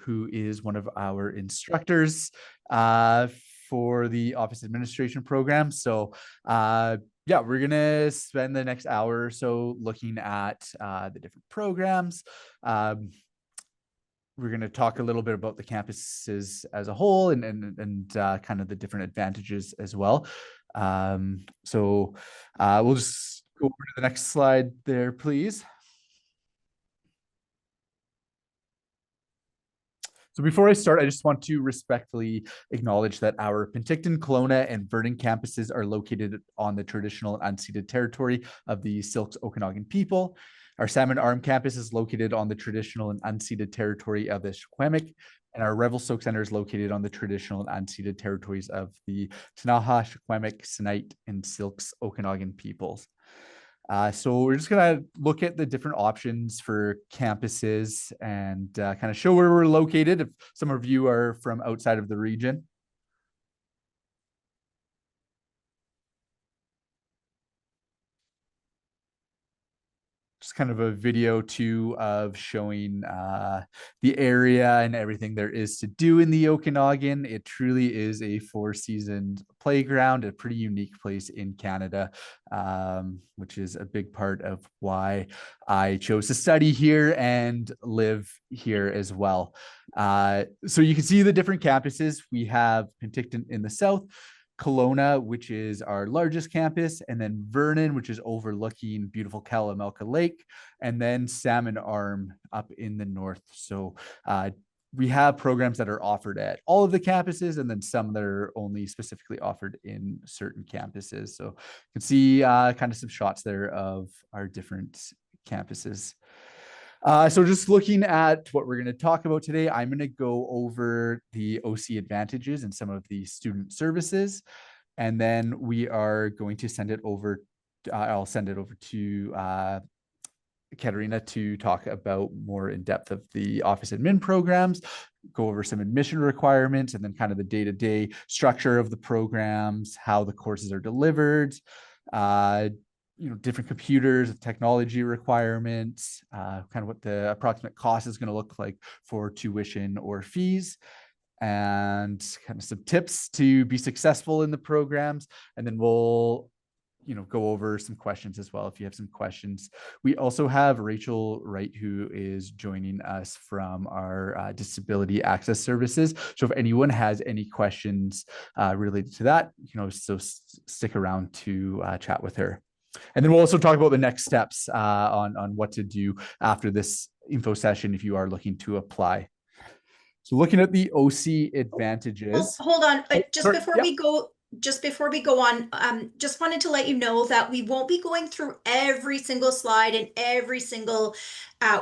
who is one of our instructors for the office administration program. So yeah, we're going to spend the next hour or so looking at the different programs. We're going to talk a little bit about the campuses as a whole and kind of the different advantages as well. So we'll just go over to the next slide there, please. So before I start, I just want to respectfully acknowledge that our Penticton, Kelowna, and Vernon campuses are located on the traditional unceded territory of the Silks Okanagan people. Our Salmon Arm campus is located on the traditional and unceded territory of the Secwepemc, and our Revelstoke Center is located on the traditional and unceded territories of the Ktunaxa, Secwepemc, Sinixt, and Silks Okanagan peoples. So we're just going to look at the different options for campuses and kind of show where we're located if some of you are from outside of the region. Just kind of a video too of showing the area and everything there is to do in the Okanagan. It truly is a four-seasoned playground, a pretty unique place in Canada, which is a big part of why I chose to study here and live here as well. So you can see the different campuses. We have Penticton in the south, Kelowna, which is our largest campus, and then Vernon, which is overlooking beautiful Kalamalka Lake, and then Salmon Arm up in the north. So we have programs that are offered at all of the campuses, and then some that are only specifically offered in certain campuses. So you can see kind of some shots there of our different campuses. So just looking at what we're going to talk about today, I'm going to go over the OC advantages and some of the student services. And then we are going to send it over. I'll send it over to Katerina to talk about more in depth of the office admin programs, go over some admission requirements, and then kind of the day-to-day structure of the programs, how the courses are delivered, different computers, technology requirements, kind of what the approximate cost is going to look like for tuition or fees, and kind of some tips to be successful in the programs. And then we'll go over some questions as well if you have some questions. We also have Rachel Wright, who is joining us from our disability access services. So if anyone has any questions related to that, so stick around to chat with her. And then we'll also talk about the next steps on what to do after this info session if you are looking to apply. So looking at the OC advantages. Hold on, just before we go on, just wanted to let you know that we won't be going through every single slide and every single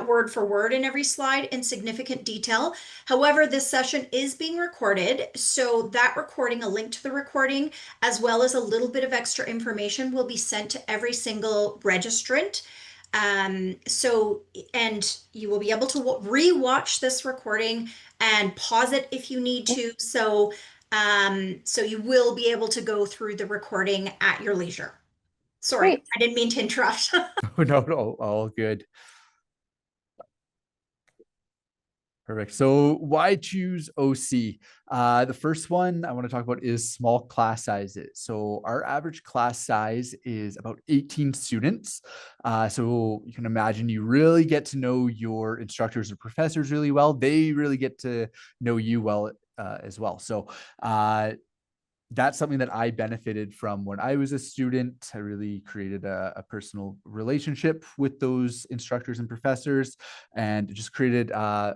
word for word in every slide in significant detail. However, this session is being recorded, so that recording, a link to the recording, as well as a little bit of extra information will be sent to every single registrant. And you will be able to re-watch this recording and pause it if you need to. So you will be able to go through the recording at your leisure. Sorry, great. I didn't mean to interrupt. No, all good. Perfect. So why choose OC? The first one I want to talk about is small class sizes. So our average class size is about 18 students. So you can imagine you really get to know your instructors or professors really well. They really get to know you well as well. So that's something that I benefited from when I was a student. I really created a personal relationship with those instructors and professors, and just created a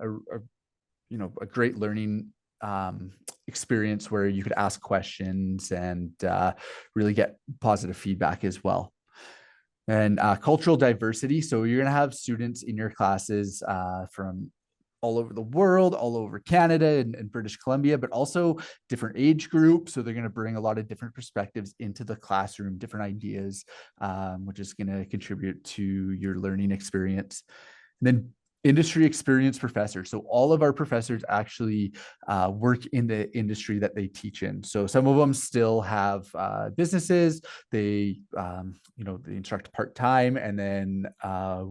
great learning experience where you could ask questions and really get positive feedback as well. And cultural diversity. So you're going to have students in your classes from all over the world, all over Canada and British Columbia, but also different age groups. So they're going to bring a lot of different perspectives into the classroom, different ideas, which is going to contribute to your learning experience. And then industry experienced professors. So all of our professors actually work in the industry that they teach in. So some of them still have businesses. They instruct part-time and then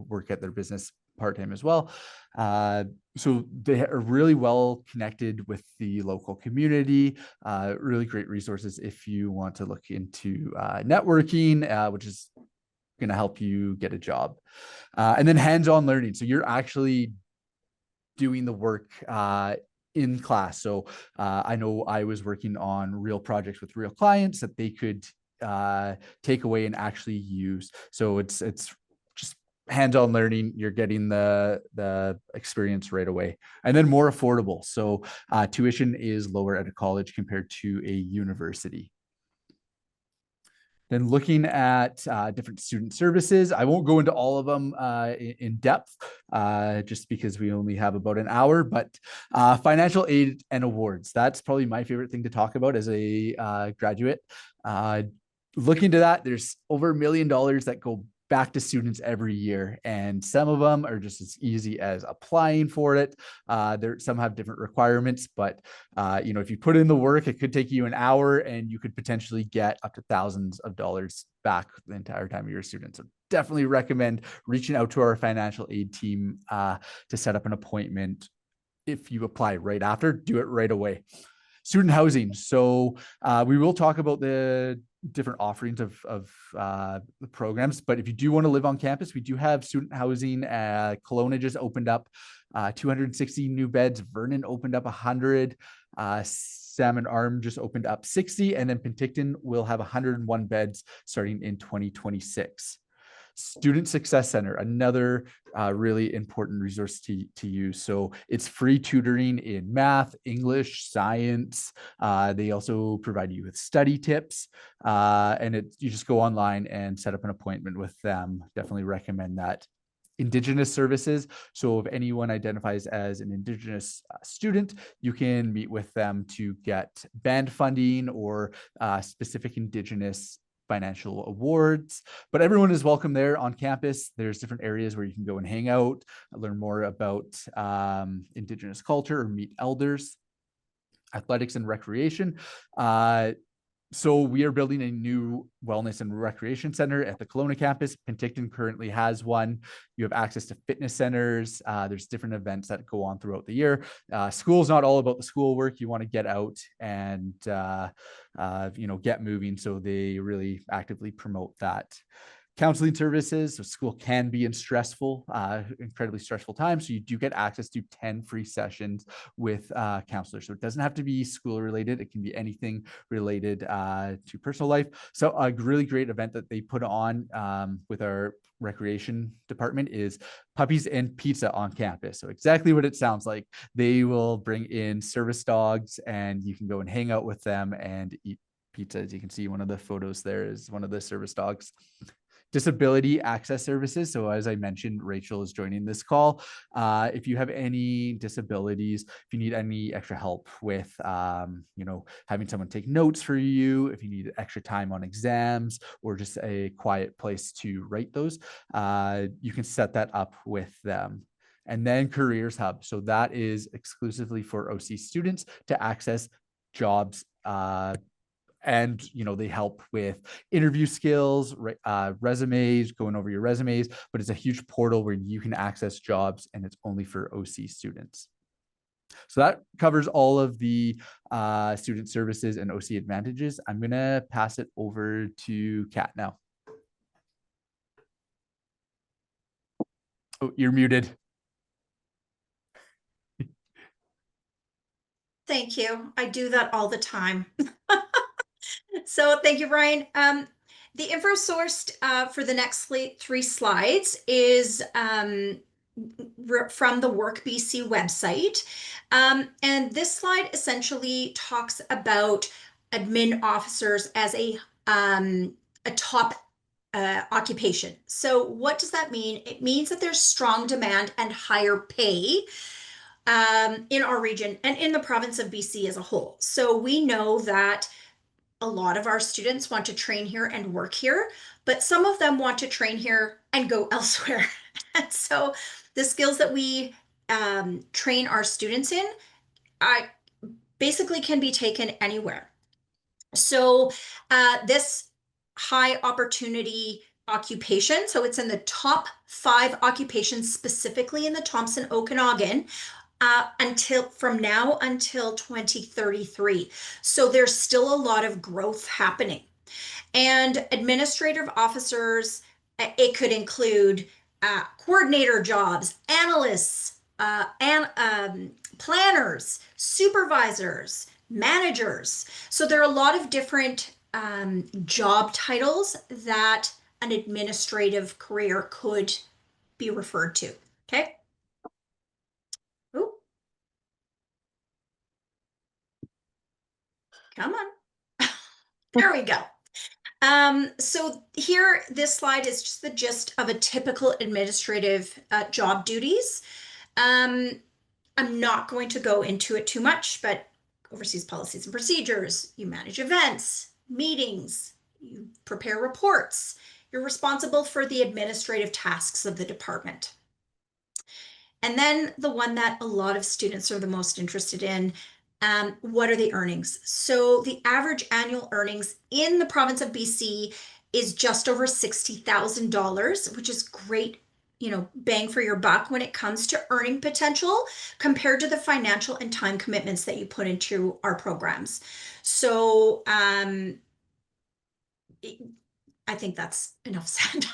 work at their business part-time as well. So they are really well connected with the local community. Really great resources if you want to look into networking, which is going to help you get a job. And then hands-on learning. So you're actually doing the work in class. So I know I was working on real projects with real clients that they could take away and actually use. So it's just hands-on learning. You're getting the experience right away, and then more affordable. So tuition is lower at a college compared to a university. Then looking at different student services, I won't go into all of them in depth, just because we only have about an hour, but financial aid and awards, that's probably my favorite thing to talk about as a graduate. Looking into that, there's over $1 million that go back to students every year, and some of them are just as easy as applying for it. Some have different requirements, but if you put in the work, it could take you an hour and you could potentially get up to thousands of dollars back the entire time you're a student. So definitely recommend reaching out to our financial aid team to set up an appointment. If you apply right after, do it right away. Student housing. So we will talk about the different offerings of the programs, but if you do want to live on campus, we do have student housing. Kelowna just opened up 260 new beds. Vernon opened up 100. Salmon Arm just opened up 60, and then Penticton will have 101 beds starting in 2026. Student Success Center, another really important resource to use. So it's free tutoring in math, English, science. They also provide you with study tips, and you just go online and set up an appointment with them. Definitely recommend that. Indigenous services. So if anyone identifies as an Indigenous student, you can meet with them to get band funding or specific Indigenous financial awards. But everyone is welcome there on campus. There's different areas where you can go and hang out, learn more about Indigenous culture, or meet elders. Athletics and recreation. So we are building a new wellness and recreation center at the Kelowna campus. Penticton currently has one. You have access to fitness centers. There's different events that go on throughout the year. School's not all about the schoolwork. You want to get out and get moving. So they really actively promote that. Counseling services. So school can be incredibly stressful times. So you do get access to 10 free sessions with counselors. So it doesn't have to be school related. It can be anything related to personal life. So a really great event that they put on with our recreation department is puppies and pizza on campus. So exactly what it sounds like. They will bring in service dogs and you can go and hang out with them and eat pizza. As you can see, one of the photos there is one of the service dogs. Disability access services. So as I mentioned, Rachel is joining this call. If you have any disabilities, if you need any extra help with, having someone take notes for you, if you need extra time on exams or just a quiet place to write those, you can set that up with them. And then Careers Hub. So that is exclusively for OC students to access jobs and they help with interview skills, resumes, going over your resumes, but it's a huge portal where you can access jobs and it's only for OC students. So that covers all of the student services and OC advantages. I'm going to pass it over to Kat now. Oh, you're muted. Thank you. I do that all the time. So thank you, Brian. The info sourced for the next three slides is from the Work BC website. And this slide essentially talks about admin officers as a top occupation. So what does that mean? It means that there's strong demand and higher pay in our region and in the province of BC as a whole. So we know that a lot of our students want to train here and work here, but some of them want to train here and go elsewhere. And so the skills that we train our students in basically can be taken anywhere. So this high opportunity occupation. So it's in the top 5 occupations specifically in the Thompson Okanagan until from now until 2033. So there's still a lot of growth happening. And administrative officers, it could include coordinator jobs, analysts, planners, supervisors, managers. So there are a lot of different job titles that an administrative career could be referred to. Okay. Ooh, come on. There we go. So here, this slide is just the gist of a typical administrative job duties. Um, I'm not going to go into it too much, but oversees policies and procedures, you manage events, meetings, you prepare reports, you're responsible for the administrative tasks of the department. And then the one that a lot of students are the most interested in, what are the earnings? So the average annual earnings in the province of BC is just over $60,000, which is great, bang for your buck when it comes to earning potential compared to the financial and time commitments that you put into our programs. So I think that's enough said.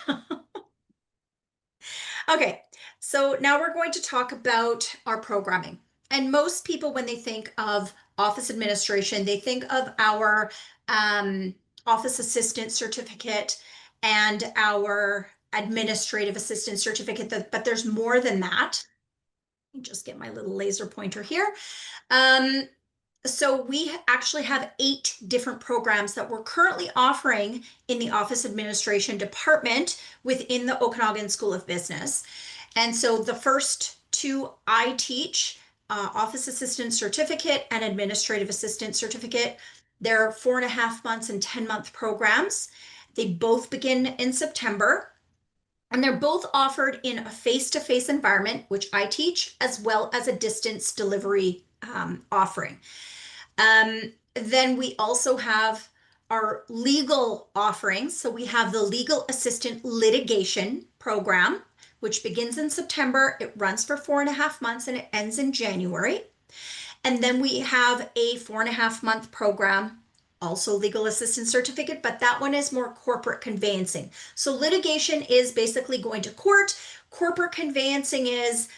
Okay, so now we're going to talk about our programming. And most people, when they think of office administration, they think of our office assistant certificate and our administrative assistant certificate, but there's more than that. Let me just get my little laser pointer here. So we actually have 8 different programs that we're currently offering in the office administration department within the Okanagan School of Business. And so the first 2 I teach, office assistant certificate and administrative assistant certificate. They're 4.5 months and 10-month programs. They both begin in September. And they're both offered in a face-to-face environment, which I teach, as well as a distance delivery offering. Then we also have our legal offerings. So we have the legal assistant litigation program, which begins in September. It runs for 4.5 months and it ends in January. And then we have a 4.5 month program, also legal assistant certificate, but that one is more corporate conveyancing. So litigation is basically going to court. Corporate conveyancing is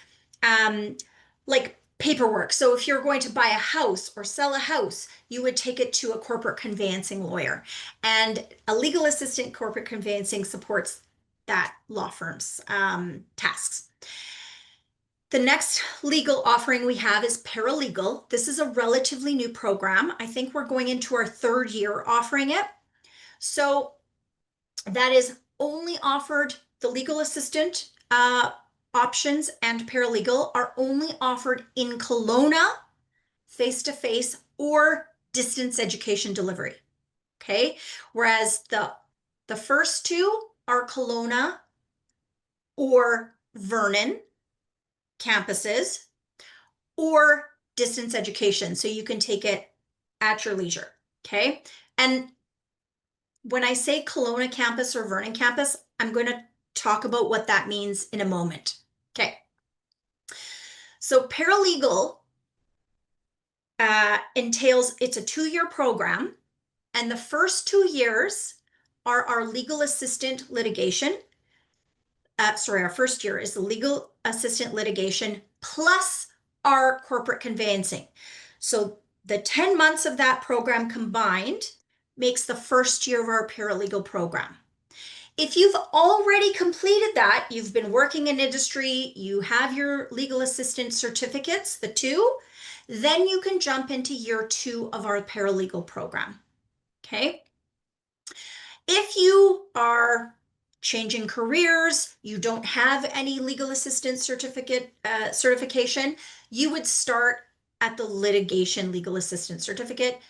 like paperwork. So if you're going to buy a house or sell a house, you would take it to a corporate conveyancing lawyer. And a legal assistant corporate conveyancing supports that law firm's tasks. The next legal offering we have is paralegal. This is a relatively new program. I think we're going into our 3rd year offering it. So that is only offered, the legal assistant options and paralegal are only offered in Kelowna, face-to-face, or distance education delivery. Okay, whereas the first 2 are Kelowna or Vernon campuses or distance education. So you can take it at your leisure. Okay. And when I say Kelowna campus or Vernon campus, I'm going to talk about what that means in a moment. Okay. So paralegal entails, it's a 2-year program. And the first 2 years are our legal assistant litigation. Our first year is the legal assistant litigation plus our corporate conveyancing. So the 10 months of that program combined makes the first year of our paralegal program. If you've already completed that, you've been working in industry, you have your legal assistant certificates, the 2, then you can jump into year 2 of our paralegal program. Okay. If you are changing careers, you don't have any legal assistant certification, you would start at the litigation legal assistant certificate,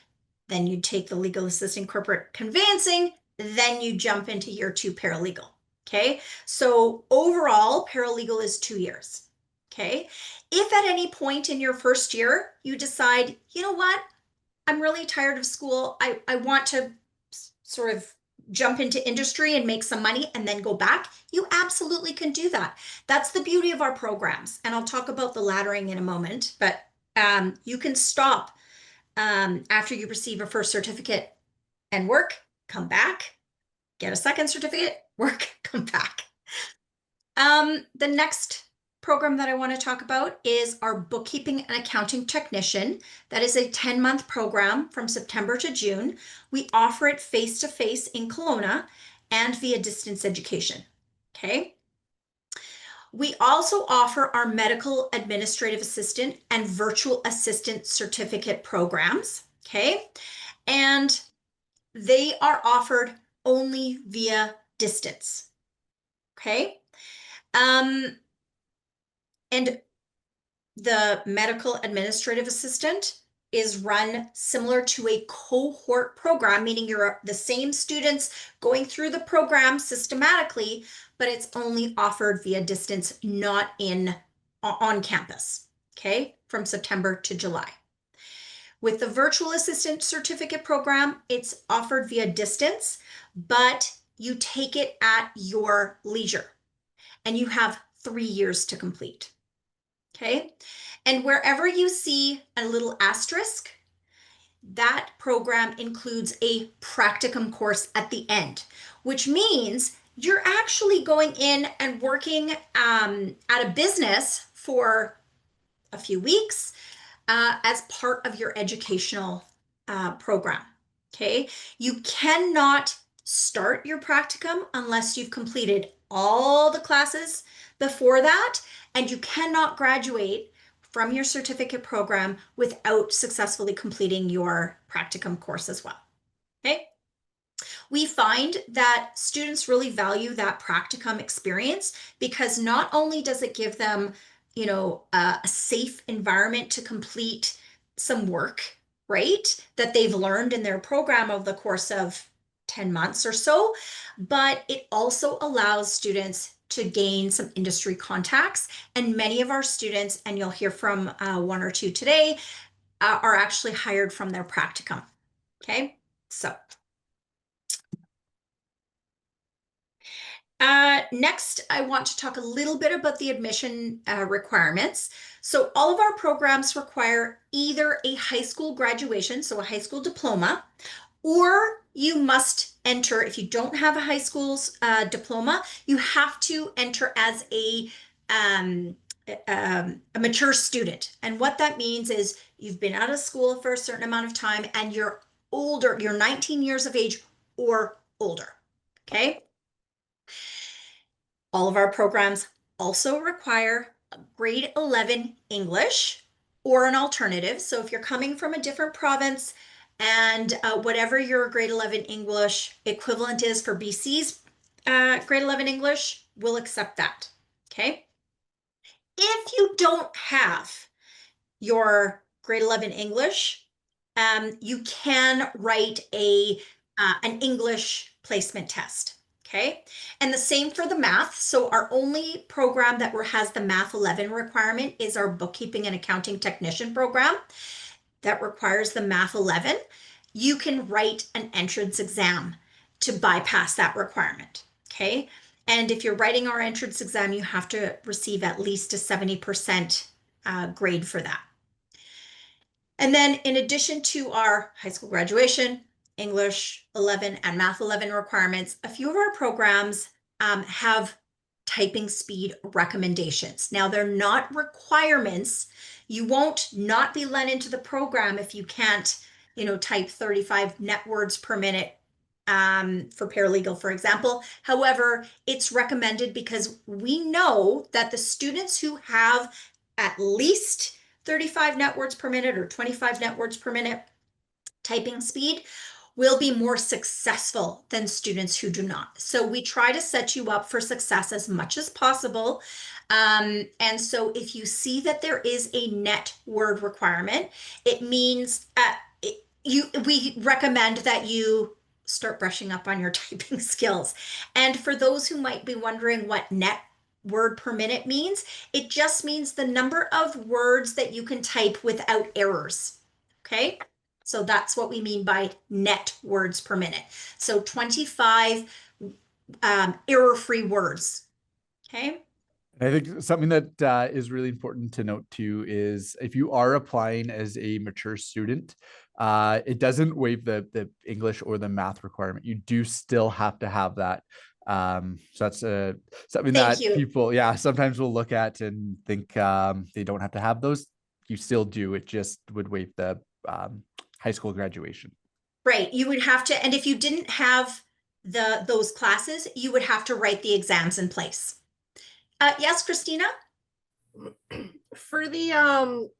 then you take the legal assistant corporate conveyancing, then you jump into year 2 paralegal. Okay, so overall paralegal is 2 years. Okay, if at any point in your first year you decide, you know what, I'm really tired of school, I want to sort of jump into industry and make some money and then go back, you absolutely can do that. That's the beauty of our programs. And I'll talk about the laddering in a moment, but you can stop after you receive a first certificate and work, come back, get a second certificate, work, come back. The next program that I want to talk about is our bookkeeping and accounting technician. That is a 10-month program from September to June. We offer it face-to-face in Kelowna and via distance education. Okay. We also offer our medical administrative assistant and virtual assistant certificate programs. Okay. And they are offered only via distance. Okay. And the medical administrative assistant is run similar to a cohort program, meaning you're the same students going through the program systematically, but it's only offered via distance, not on campus, okay, from September to July. With the virtual assistant certificate program, it's offered via distance, but you take it at your leisure and you have 3 years to complete. Okay. And wherever you see a little asterisk, that program includes a practicum course at the end, which means you're actually going in and working at a business for a few weeks as part of your educational program. Okay. You cannot start your practicum unless you've completed all the classes before that, and you cannot graduate from your certificate program without successfully completing your practicum course as well. Okay. We find that students really value that practicum experience because not only does it give them, a safe environment to complete some work, right, that they've learned in their program over the course of 10 months or so, but it also allows students to gain some industry contacts. And many of our students, and you'll hear from one or two today, are actually hired from their practicum. Okay, so next, I want to talk a little bit about the admission requirements. So all of our programs require either a high school graduation, so a high school diploma, or you must enter, if you don't have a high school's diploma, you have to enter as a mature student. And what that means is you've been out of school for a certain amount of time and you're older, you're 19 years of age or older. Okay. All of our programs also require grade 11 English or an alternative. So if you're coming from a different province and whatever your grade 11 English equivalent is for BC's grade 11 English, we'll accept that. Okay. If you don't have your grade 11 English, you can write an English placement test. Okay. And the same for the math. So our only program that has the math 11 requirement is our bookkeeping and accounting technician program that requires the math 11. You can write an entrance exam to bypass that requirement. Okay. And if you're writing our entrance exam, you have to receive at least a 70% grade for that. And then in addition to our high school graduation, English 11 and math 11 requirements, a few of our programs have typing speed recommendations. Now they're not requirements. You won't not be let into the program if you can't, type 35 net words per minute for paralegal, for example. However, it's recommended because we know that the students who have at least 35 net words per minute or 25 net words per minute typing speed will be more successful than students who do not. So we try to set you up for success as much as possible. And so if you see that there is a net word requirement, it means we recommend that you start brushing up on your typing skills. And for those who might be wondering what net word per minute means, it just means the number of words that you can type without errors. Okay. So that's what we mean by net words per minute. So 25 error-free words. Okay. I think something that is really important to note too is if you are applying as a mature student, it doesn't waive the English or the math requirement. You do still have to have that. So that's something Thank that you. people, yeah, sometimes will look at and think they don't have to have those. You still do. It just would waive the high school graduation. Right. You would have to, and if you didn't have those classes, you would have to write the exams in place. Yes, Christina? For the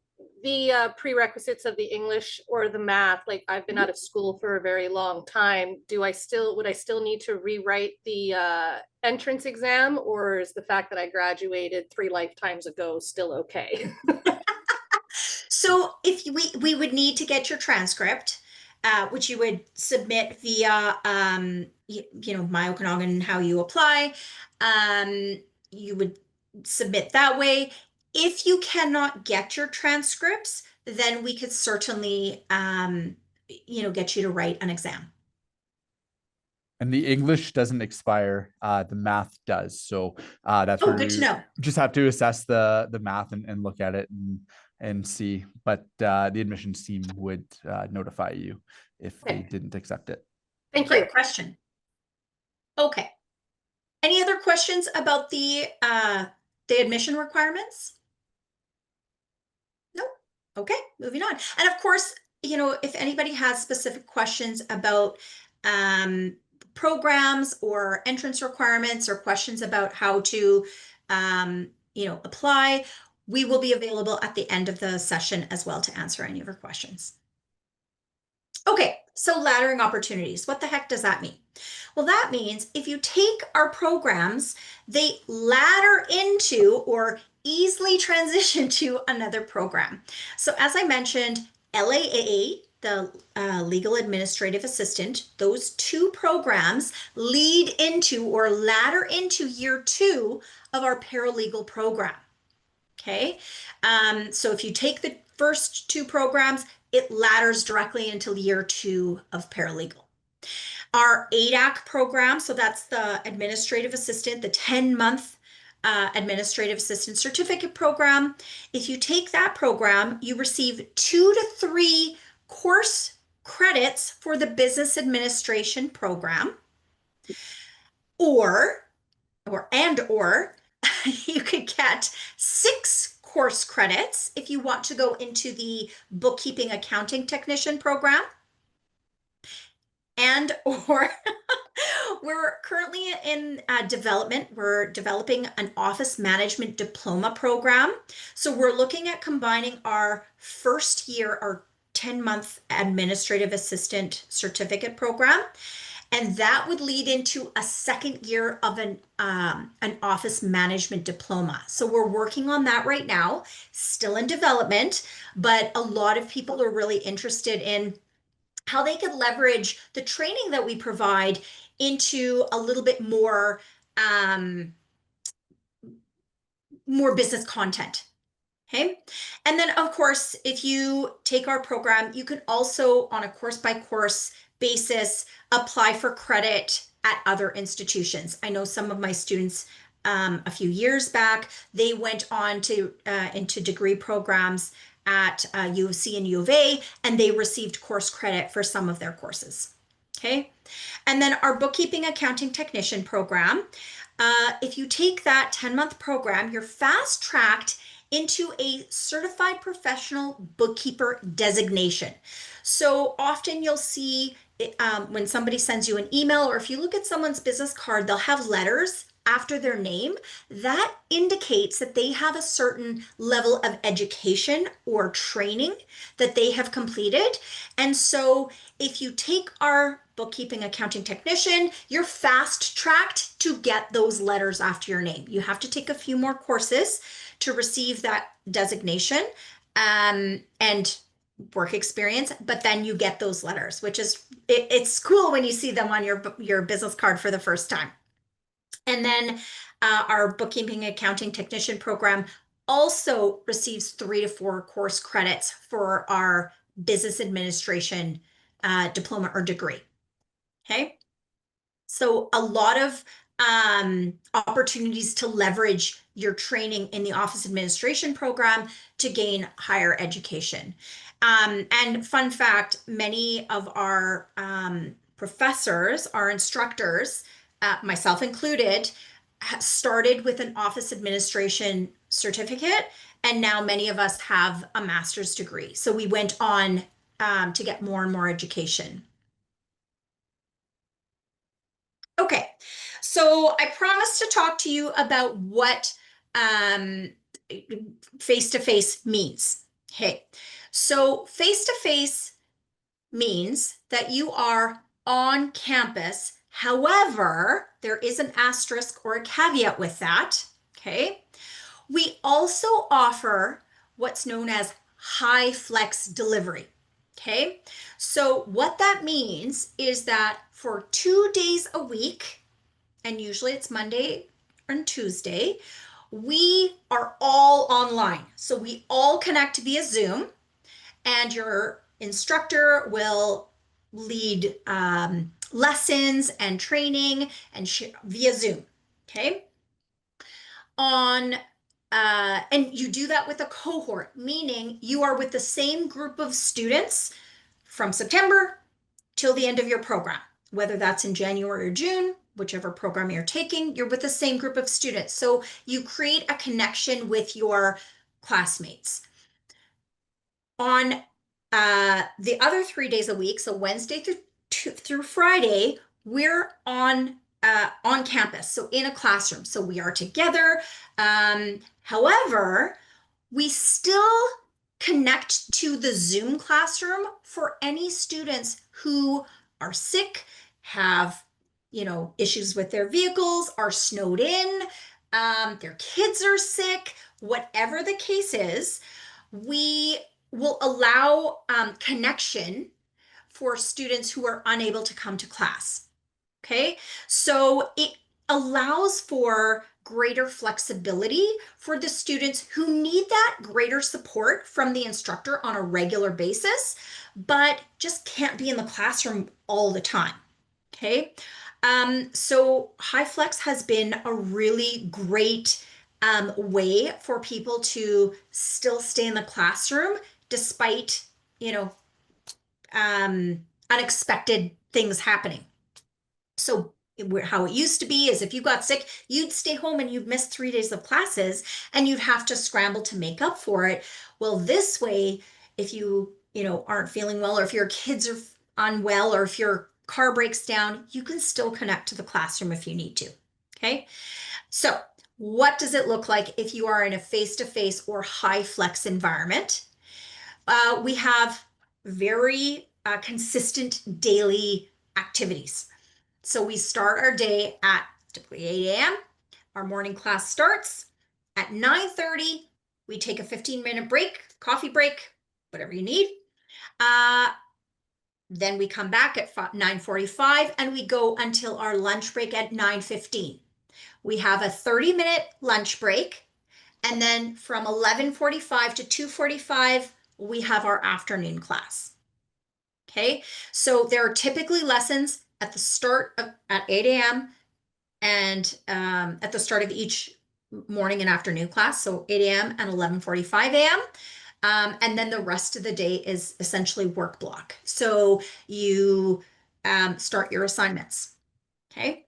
prerequisites of the English or the math, like I've been out of school for a very long time, would I still need to rewrite the entrance exam, or is the fact that I graduated 3 lifetimes ago still okay? So if we would need to get your transcript, which you would submit via My Okanagan How You Apply. You would submit that way. If you cannot get your transcripts, then we could certainly get you to write an exam. And the English doesn't expire, the math does. So that's Oh, where good to you know. just have to assess the math and look at it and see. But the admissions team would notify you if they Okay. didn't accept it. Thank you. Great question. Okay. Any other questions about the admission requirements? Nope. Okay, moving on. And of course, if anybody has specific questions about programs or entrance requirements or questions about how to apply, we will be available at the end of the session as well to answer any of your questions. Okay, so laddering opportunities. What the heck does that mean? Well, that means if you take our programs, they ladder into or easily transition to another program. So as I mentioned, LAA, the Legal Administrative Assistant, those two programs lead into or ladder into year 2 of our paralegal program. Okay, so if you take the first 2 programs, it ladders directly into year 2 of paralegal. Our ADAC program, so that's the administrative assistant, the 10-month administrative assistant certificate program. If you take that program, you receive 2 to 3 course credits for the business administration program, or or you could get 6 course credits if you want to go into the bookkeeping accounting technician program, and or we're currently in development. We're developing an office management diploma program. So we're looking at combining our first year, our 10-month administrative assistant certificate program, and that would lead into a second year of an office management diploma. So we're working on that right now, still in development, but a lot of people are really interested in how they could leverage the training that we provide into a little bit more business content. Okay. And then, of course, if you take our program, you can also, on a course by course basis, apply for credit at other institutions. I know some of my students a few years back, they went on to into degree programs at U of C and U of A, and they received course credit for some of their courses. Okay. And then our bookkeeping accounting technician program, if you take that 10-month program, you're fast tracked into a certified professional bookkeeper designation. So often you'll see when somebody sends you an email, or if you look at someone's business card, they'll have letters after their name. That indicates that they have a certain level of education or training that they have completed. And so if you take our bookkeeping accounting technician, you're fast tracked to get those letters after your name. You have to take a few more courses to receive that designation and work experience, but then you get those letters, which is it's cool when you see them on your business card for the first time. And then our bookkeeping accounting technician program also receives 3 to 4 course credits for our business administration diploma or degree. Okay. So a lot of opportunities to leverage your training in the office administration program to gain higher education. And fun fact, many of our professors, our instructors, myself included, started with an office administration certificate, and now many of us have a master's degree. So we went on to get more and more education. Okay, so I promised to talk to you about what face-to-face means. Okay, so face-to-face means that you are on campus. However, there is an asterisk or a caveat with that. Okay, we also offer what's known as high flex delivery. Okay, so what that means is that for 2 days a week, and usually it's Monday and Tuesday, we are all online. So we all connect via Zoom, and your instructor will lead lessons and training and via Zoom. Okay. And you do that with a cohort, meaning you are with the same group of students from September till the end of your program, whether that's in January or June, whichever program you're taking, you're with the same group of students. So you create a connection with your classmates. On the other 3 days a week, so Wednesday through Friday, we're on campus, so in a classroom. So we are together. However, we still connect to the Zoom classroom for any students who are sick, have issues with their vehicles, are snowed in, their kids are sick, whatever the case is, we will allow connection for students who are unable to come to class. Okay, so it allows for greater flexibility for the students who need that greater support from the instructor on a regular basis, but just can't be in the classroom all the time. Okay, so High Flex has been a really great way for people to still stay in the classroom despite, unexpected things happening. So how it used to be is if you got sick, you'd stay home and you'd miss 3 days of classes and you'd have to scramble to make up for it. Well, this way, if you aren't feeling well, or if your kids are unwell, or if your car breaks down, you can still connect to the classroom if you need to. Okay. So what does it look like if you are in a face-to-face or high flex environment? We have very consistent daily activities. So we start our day at typically 8 a.m. Our morning class starts at 9:30. We take a 15-minute break, coffee break, whatever you need. Then we come back at 9:45 and we go until our lunch break at 9:15. We have a 30-minute lunch break. And then from 11:45 to 2:45, we have our afternoon class. Okay, so there are typically lessons at the start of at 8 a.m. and at the start of each morning and afternoon class, so 8 a.m. and 11:45 a.m. And then the rest of the day is essentially work block. So you start your assignments. Okay.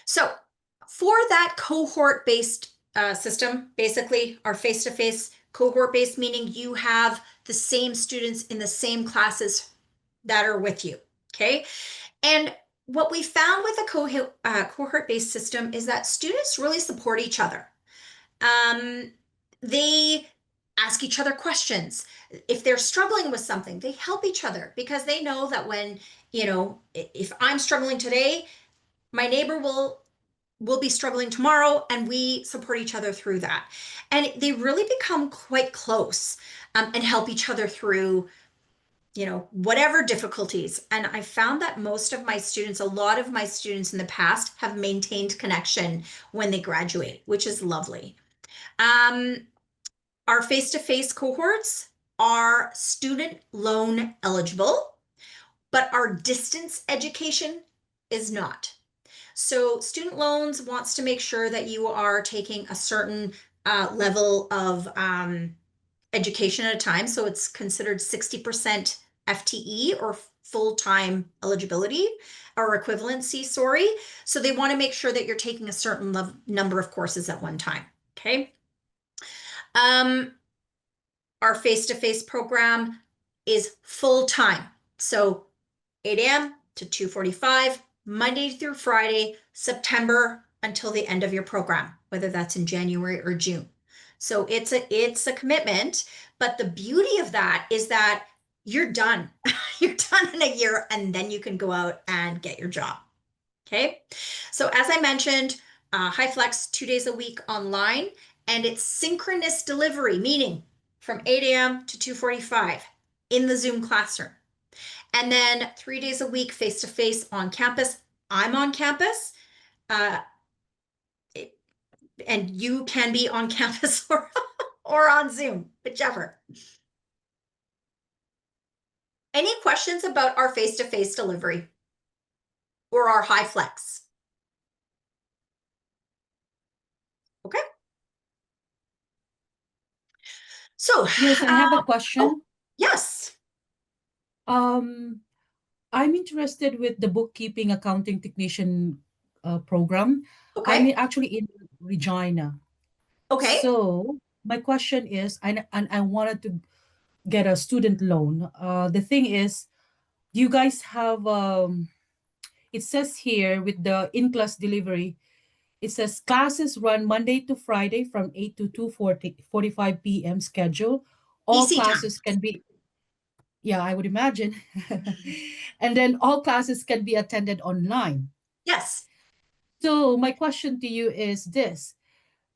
So for that cohort-based system, basically our face-to-face cohort-based, meaning you have the same students in the same classes that are with you. Okay. And what we found with a cohort-based system is that students really support each other. They ask each other questions. If they're struggling with something, they help each other because they know that when, if I'm struggling today, my neighbor will be struggling tomorrow, and we support each other through that. And they really become quite close and help each other through whatever difficulties. And I found that a lot of my students in the past have maintained connection when they graduate, which is lovely. Our face-to-face cohorts are student loan eligible, but our distance education is not. So student loans wants to make sure that you are taking a certain level of education at a time. So it's considered 60% FTE or full-time eligibility or equivalency, sorry. So they want to make sure that you're taking a certain number of courses at one time. Okay. Our face-to-face program is full-time. So 8 a.m. to 2:45, Monday through Friday, September until the end of your program, whether that's in January or June. So it's a commitment, but the beauty of that is that you're done. You're done in a year, and then you can go out and get your job. Okay. So as I mentioned, HighFlex 2 days a week online, and it's synchronous delivery, meaning from 8 a.m. to 2:45 in the Zoom classroom. And then 3 days a week, face-to-face on campus. I'm on campus, and you can be on campus or on Zoom, whichever. Any questions about our face-to-face delivery or our HighFlex? Okay. So, Yes, I have a oh, question. yes. Um, I'm interested with the bookkeeping accounting technician program. Okay. Actually in Regina. Okay. So my question is, and I wanted to get a student loan. The thing is, do you guys have it says here with the in-class delivery, it says classes run Monday to Friday from 8 to 2:45 p.m. schedule. All EC time. classes can be, yeah, I would imagine. And then all classes can be attended online. Yes. So my question to you is this: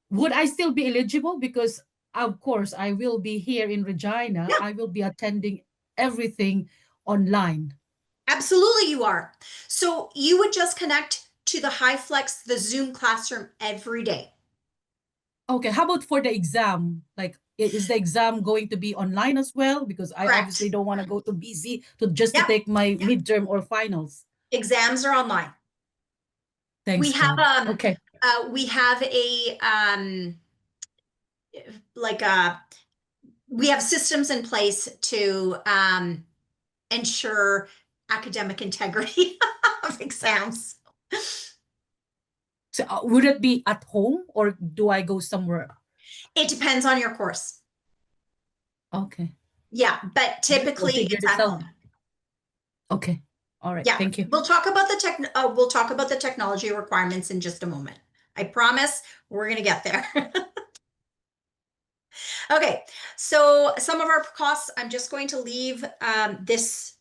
would I still be eligible? Because of course I will be here in Regina. Yeah, I will be attending everything online. absolutely you are. So you would just connect to the HighFlex, the Zoom classroom every day. Okay, how about for the exam? Like, is the exam going to be online as well? Because I Correct. obviously don't want to go to BC to just to Yep. take my midterm or finals. Exams are online. Thanks, We have God. Okay. we have a like a we have systems in place to ensure academic integrity of exams. So would it be at home or do I go somewhere? It depends on your course. Okay. Yeah, but We'll typically figure it's this at out. home. Okay. All right. Yeah, Thank you. we'll talk about the technology requirements in just a moment. I promise we're gonna get there. Okay, so some of our costs, I'm just going to leave this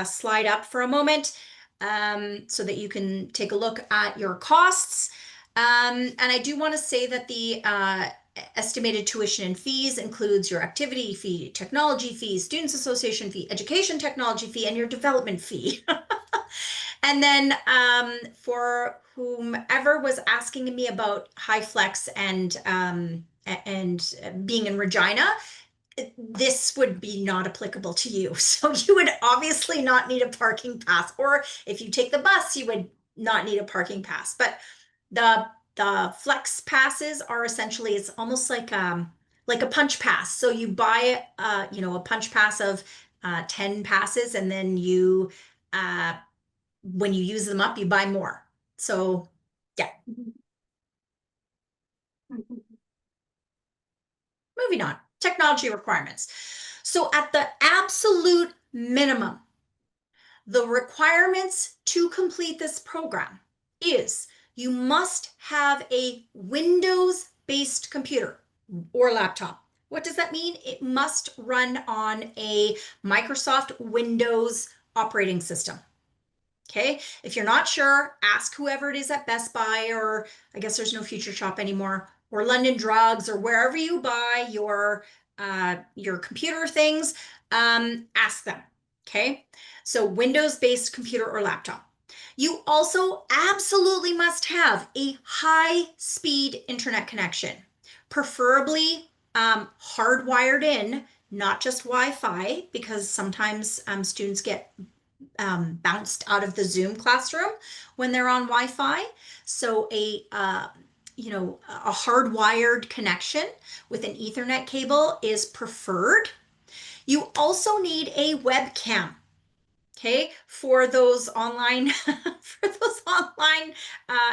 slide up for a moment so that you can take a look at your costs. And I do want to say that the estimated tuition and fees includes your activity fee, technology fees, students association fee, education technology fee, and your development fee. And then for whomever was asking me about HighFlex and being in Regina, this would be not applicable to you. So you would obviously not need a parking pass, or if you take the bus, you would not need a parking pass. But the flex passes are essentially, it's almost like a punch pass. So you buy a punch pass of 10 passes, and then you when you use them up, you buy more. So yeah. Moving on, technology requirements. So at the absolute minimum, the requirements to complete this program is you must have a Windows-based computer or laptop. What does that mean? It must run on a Microsoft Windows operating system. Okay, if you're not sure, ask whoever it is at Best Buy, or I guess there's no Future Shop anymore, or London Drugs, or wherever you buy your computer things. Ask them. Okay, so Windows-based computer or laptop. You also absolutely must have a high-speed internet connection, preferably hardwired in, not just Wi-Fi, because sometimes students get bounced out of the Zoom classroom when they're on Wi-Fi. So a hardwired connection with an Ethernet cable is preferred. You also need a webcam. Okay, for those online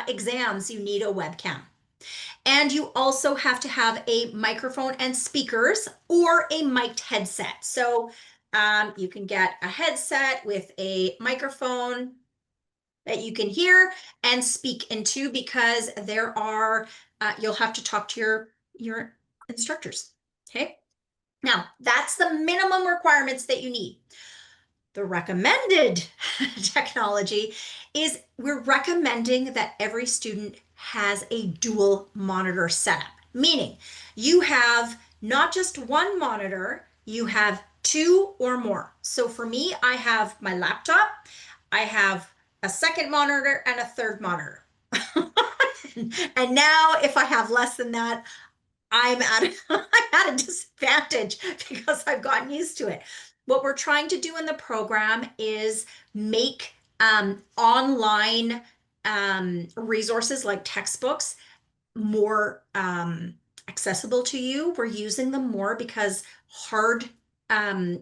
exams, you need a webcam. And you also have to have a microphone and speakers or a mic'd headset. So you can get a headset with a microphone that you can hear and speak into, because there are, you'll have to talk to your instructors. Okay. Now that's the minimum requirements that you need. The recommended technology is we're recommending that every student has a dual monitor setup, meaning you have not just one monitor, you have two or more. So for me, I have my laptop, I have a second monitor and a third monitor. And now if I have less than that, I'm at a disadvantage because I've gotten used to it. What we're trying to do in the program is make online resources like textbooks more accessible to you. We're using them more because hard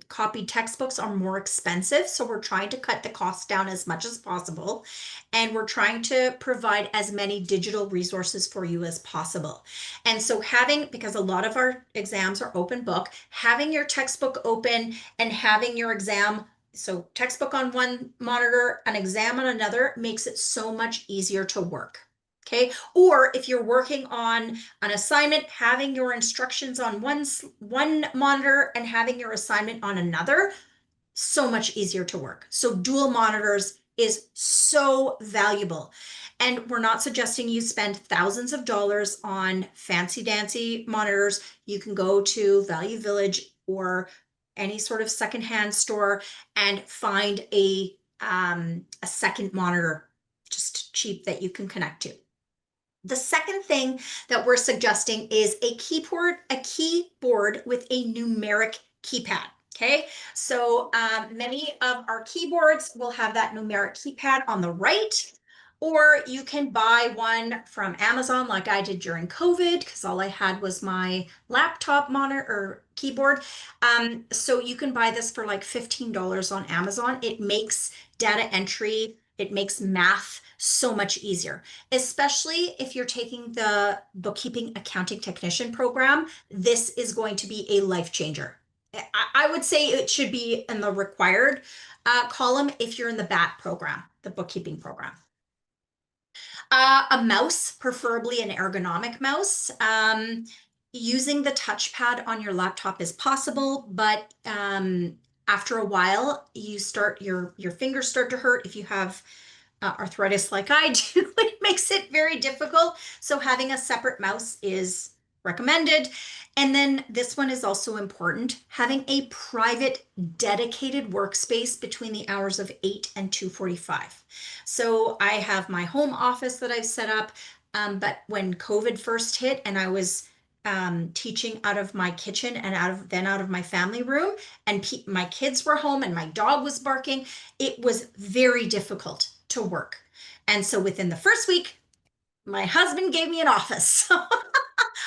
copied textbooks are more expensive. So we're trying to cut the cost down as much as possible. And we're trying to provide as many digital resources for you as possible. And so because a lot of our exams are open book, having your textbook open and having your exam, so textbook on one monitor, an exam on another, makes it so much easier to work. Okay. Or if you're working on an assignment, having your instructions on one monitor and having your assignment on another, so much easier to work. So dual monitors is so valuable. And we're not suggesting you spend thousands of dollars on fancy dancy monitors. You can go to Value Village or any sort of secondhand store and find a second monitor, just cheap, that you can connect to. The second thing that we're suggesting is a keyboard with a numeric keypad. Okay, so many of our keyboards will have that numeric keypad on the right, or you can buy one from Amazon like I did during COVID, because all I had was my laptop monitor or keyboard. So you can buy this for like $15 on Amazon. It makes data entry, it makes math so much easier, especially if you're taking the bookkeeping accounting technician program. This is going to be a life changer. I would say it should be in the required column if you're in the BAT program, the bookkeeping program. A mouse, preferably an ergonomic mouse. Using the touchpad on your laptop is possible, but after a while, your fingers start to hurt. If you have arthritis like I do, it makes it very difficult. So having a separate mouse is recommended. And then this one is also important, having a private dedicated workspace between the hours of 8 and 2:45. So I have my home office that I've set up, but when COVID first hit and I was teaching out of my kitchen and out of my family room, and my kids were home and my dog was barking, it was very difficult to work. And so within the first week, my husband gave me an office. So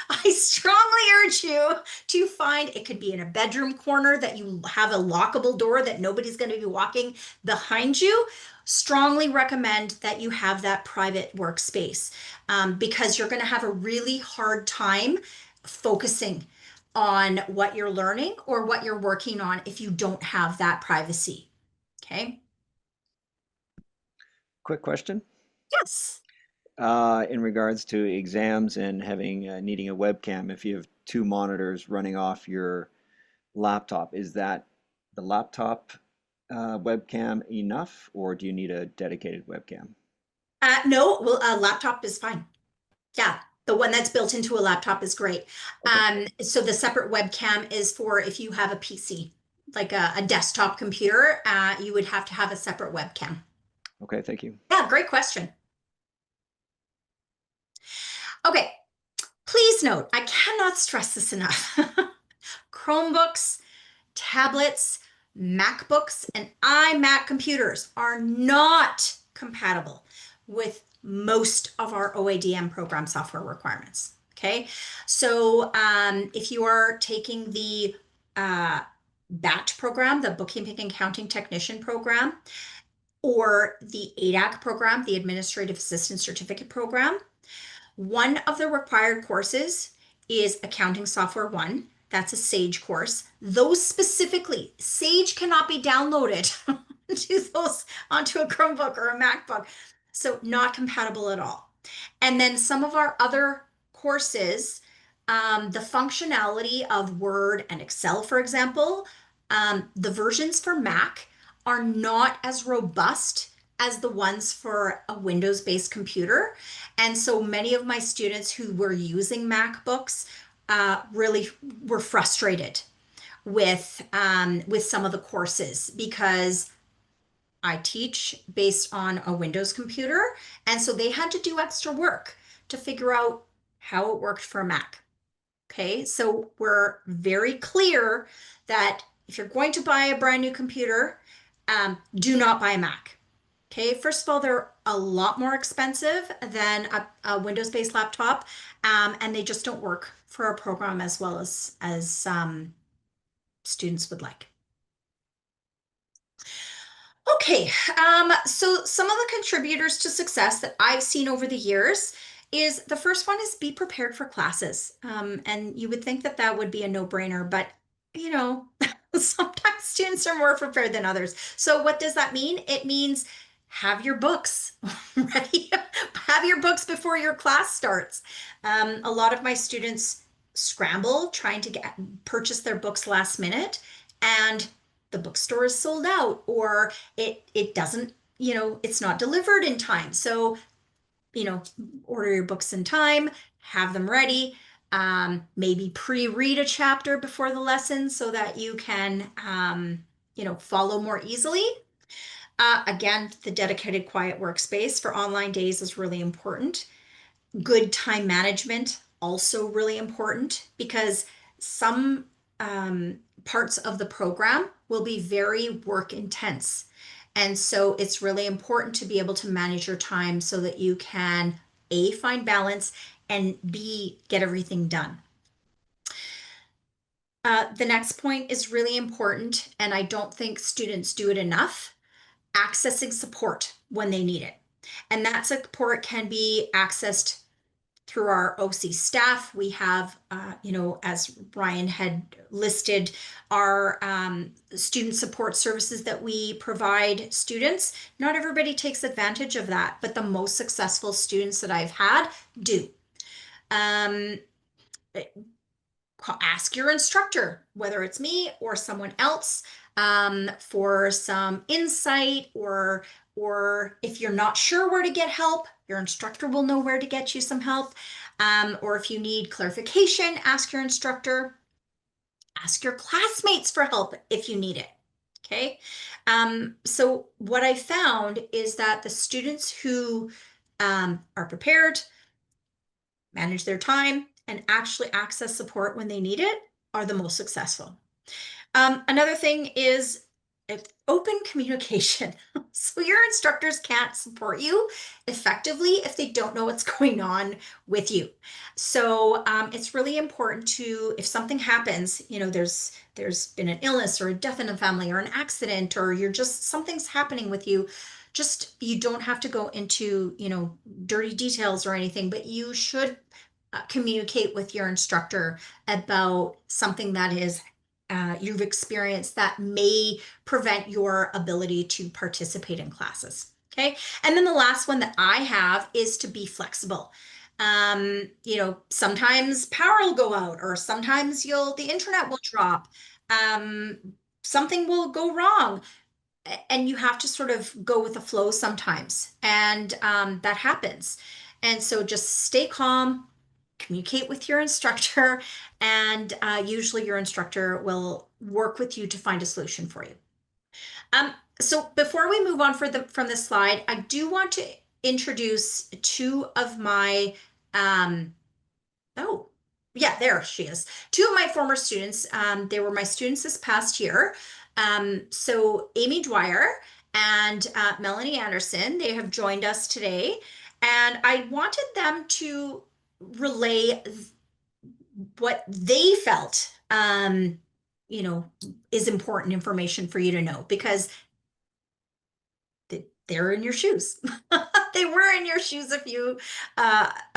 I strongly urge you to find, it could be in a bedroom corner that you have a lockable door that nobody's going to be walking behind you. Strongly recommend that you have that private workspace because you're going to have a really hard time focusing on what you're learning or what you're working on if you don't have that privacy. Okay. Quick question. Yes. In regards to exams and having needing a webcam, if you have two monitors running off your laptop, is that the laptop webcam enough, or do you need a dedicated webcam? No, well, a laptop is fine. Yeah, the one that's built into a laptop is great. Okay. So the separate webcam is for if you have a PC, like a desktop computer, you would have to have a separate webcam. Okay, thank you. Yeah, great question. Okay, Please note, I cannot stress this enough. Chromebooks, tablets, MacBooks, and iMac computers are not compatible with most of our OADM program software requirements. Okay, so if you are taking the BAT program, the Bookkeeping and Accounting Technician program, or the ADAC program, the Administrative Assistant Certificate program, one of the required courses is Accounting Software 1. That's a Sage course. Those specifically, Sage cannot be downloaded onto a Chromebook or a MacBook. So not compatible at all. And then some of our other courses, the functionality of Word and Excel, for example, the versions for Mac are not as robust as the ones for a Windows-based computer. And so many of my students who were using MacBooks really were frustrated with some of the courses because I teach based on a Windows computer, and so they had to do extra work to figure out how it worked for a Mac. Okay, so we're very clear that if you're going to buy a brand new computer, do not buy a Mac. Okay, first of all, they're a lot more expensive than a Windows-based laptop, and they just don't work for a program as well as students would like. Okay, so some of the contributors to success that I've seen over the years is the first one is be prepared for classes. And you would think that that would be a no-brainer, but you know, sometimes students are more prepared than others. So what does that mean? It means have your books ready. Have your books before your class starts. A lot of my students scramble trying to purchase their books last minute, and the bookstore is sold out, or it doesn't, you know, it's not delivered in time. So, you know, order your books in time, have them ready, maybe pre-read a chapter before the lesson so that you can, you know, follow more easily. Again, the dedicated quiet workspace for online days is really important. Good time management, also really important, because some parts of the program will be very work intense. And so it's really important to be able to manage your time so that you can A, find balance, and B, get everything done. The next point is really important, and I don't think students do it enough: accessing support when they need it. And that support can be accessed through our OC staff. We have, you know, as Brian had listed, our student support services that we provide students. Not everybody takes advantage of that, but the most successful students that I've had do. Ask your instructor, whether it's me or someone else, for some insight, or if you're not sure where to get help, your instructor will know where to get you some help. Or if you need clarification, ask your instructor. Ask your classmates for help if you need it. Okay. So what I found is that the students who are prepared, manage their time, and actually access support when they need it are the most successful. Another thing is open communication. So your instructors can't support you effectively if they don't know what's going on with you. So it's really important to, if something happens, you know, there's been an illness or a death in the family or an accident, or you're just, something's happening with you, just, you don't have to go into, you know, dirty details or anything, but you should communicate with your instructor about something that is you've experienced that may prevent your ability to participate in classes. Okay. And then the last one that I have is to be flexible. You know, sometimes power will go out, or sometimes the internet will drop. Something will go wrong, and you have to sort of go with the flow sometimes. And that happens. And so just stay calm, communicate with your instructor, and usually your instructor will work with you to find a solution for you. So before we move on from this slide, I do want to introduce two of my Oh, yeah, there she is. Two of my former students, they were my students this past year. So Amy Dwyer and Melanie Anderson, they have joined us today. And I wanted them to relay what they felt, you know, is important information for you to know because they're in your shoes. They were in your shoes a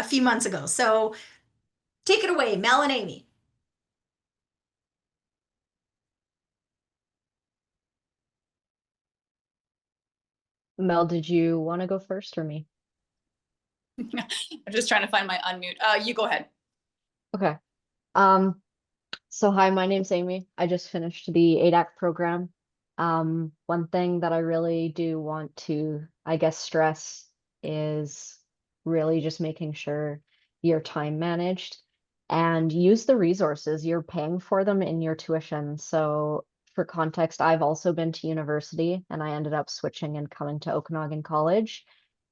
few months ago. So take it away, Mel and Amy. Mel, did you want to go first or me? I'm just trying to find my unmute. You go ahead. Okay. Um, so hi, my name's Amy. I just finished the ADAC program. One thing that I really do want to, I guess, stress is really just making sure your time managed and use the resources. You're paying for them in your tuition. So for context, I've also been to university and I ended up switching and coming to Okanagan College.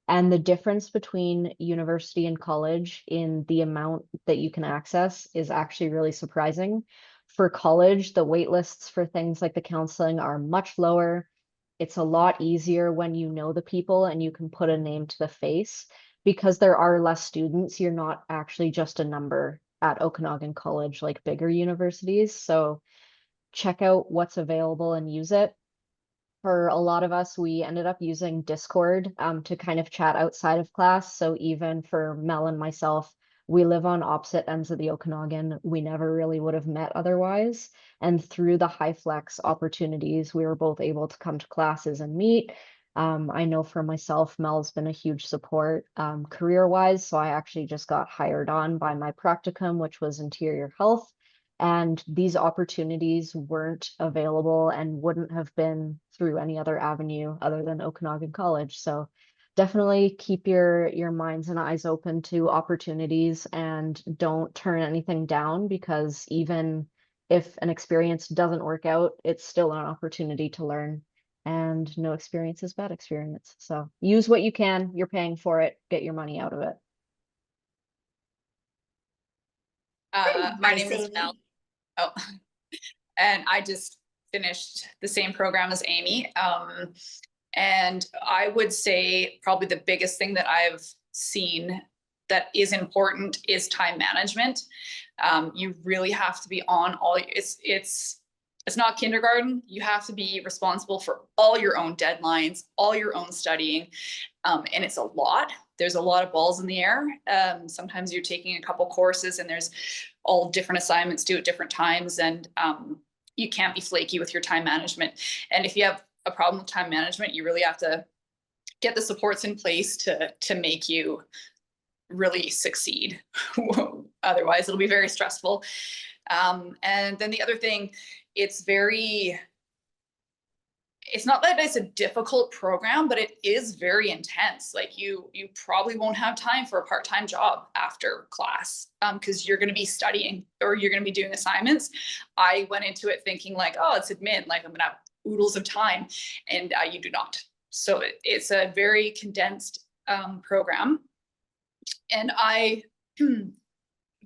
And the difference between university and college in the amount that you can access is actually really surprising. For college, the wait lists for things like the counseling are much lower. It's a lot easier when you know the people and you can put a name to the face. Because there are less students, you're not actually just a number at Okanagan College like bigger universities. So check out what's available and use it. For a lot of us, we ended up using Discord to kind of chat outside of class. So even for Mel and myself, we live on opposite ends of the Okanagan. We never really would have met otherwise. And through the high flex opportunities, we were both able to come to classes and meet. I know for myself, Mel's been a huge support career-wise. So I actually just got hired on by my practicum, which was interior health. And these opportunities weren't available and wouldn't have been through any other avenue other than Okanagan College. So definitely keep your minds and eyes open to opportunities and don't turn anything down because even if an experience doesn't work out, it's still an opportunity to learn. And no experience is bad experience. So use what you can. You're paying for it. Get your money out of it. My Nice, name is Mel. Amy. Oh, and I just finished the same program as Amy. And I would say probably the biggest thing that I've seen that is important is time management. You really have to be on all, it's not kindergarten. You have to be responsible for all your own deadlines, all your own studying. And it's a lot. There's a lot of balls in the air. Sometimes you're taking a couple courses and there's all different assignments due at different times. And you can't be flaky with your time management. And if you have a problem with time management, you really have to get the supports in place to make you really succeed. Otherwise, it'll be very stressful. And then the other thing, it's not that it's a difficult program, but it is very intense. Like you probably won't have time for a part-time job after class because you're going to be studying or you're going to be doing assignments. I went into it thinking like, oh, it's admin, like I'm going to have oodles of time, and you do not. So it's a very condensed program. And I,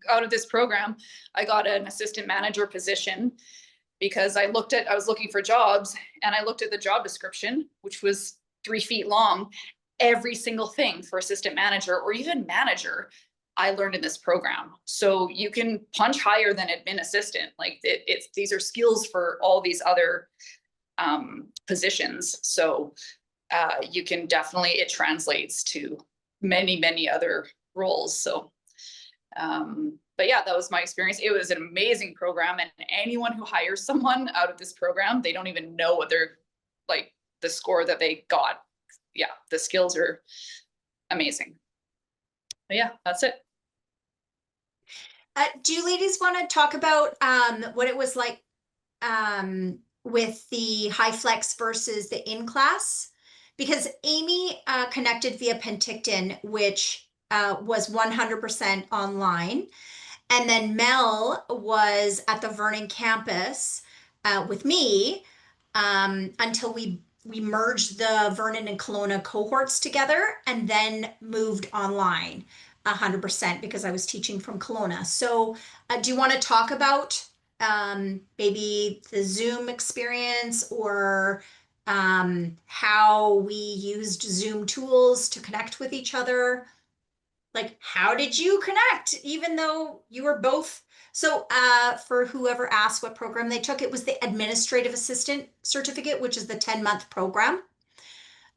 out of this program, I got an assistant manager position because I was looking for jobs and I looked at the job description, which was 3 feet long. Every single thing for assistant manager or even manager, I learned in this program. So you can punch higher than admin assistant. Like these are skills for all these other positions. So you can definitely, it translates to many, many other roles. So but yeah, that was my experience. It was an amazing program, and anyone who hires someone out of this program, they don't even know what they're like, the score that they got. Yeah, the skills are amazing. But yeah, that's it. Do you ladies want to talk about what it was like with the high flex versus the in class? Because Amy connected via Penticton, which was 100% online. And then Mel was at the Vernon campus with me until we merged the Vernon and Kelowna cohorts together and then moved online. 100% because I was teaching from Kelowna. So do you want to talk about maybe the Zoom experience or how we used Zoom tools to connect with each other? Like, how did you connect even though you were both? So for whoever asked what program they took, it was the Administrative Assistant Certificate, which is the 10-month program.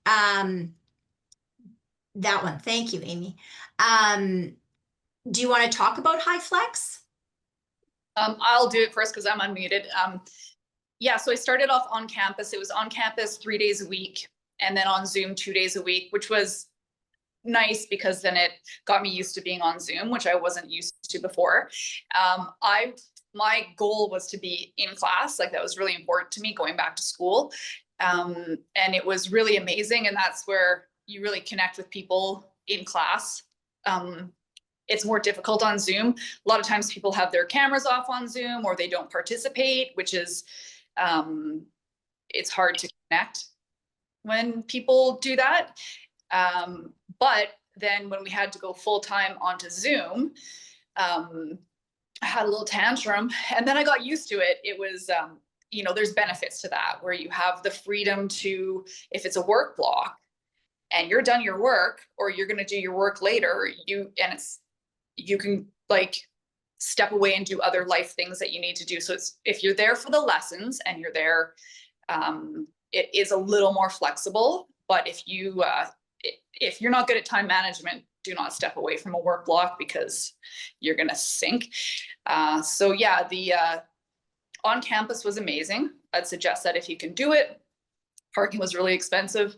That one. Thank you, Amy. Do you want to talk about HighFlex? I'll do it first because I'm unmuted. Yeah, so I started off on campus. It was on campus 3 days a week, and then on Zoom 2 days a week, which was nice because then it got me used to being on Zoom, which I wasn't used to before. My goal was to be in class. Like, that was really important to me going back to school. And it was really amazing. And that's where you really connect with people in class. It's more difficult on Zoom. A lot of times people have their cameras off on Zoom or they don't participate, which is, it's hard to connect when people do that. But then when we had to go full time onto Zoom, I had a little tantrum and then I got used to it. It was, you know, there's benefits to that where you have the freedom to, if it's a work block and you're done your work or you're going to do your work later, you can like step away and do other life things that you need to do. So it's, if you're there for the lessons and you're there, it is a little more flexible, but if you're not good at time management, do not step away from a work block because you're going to sink. So yeah, the on campus was amazing. I'd suggest that if you can do it. Parking was really expensive.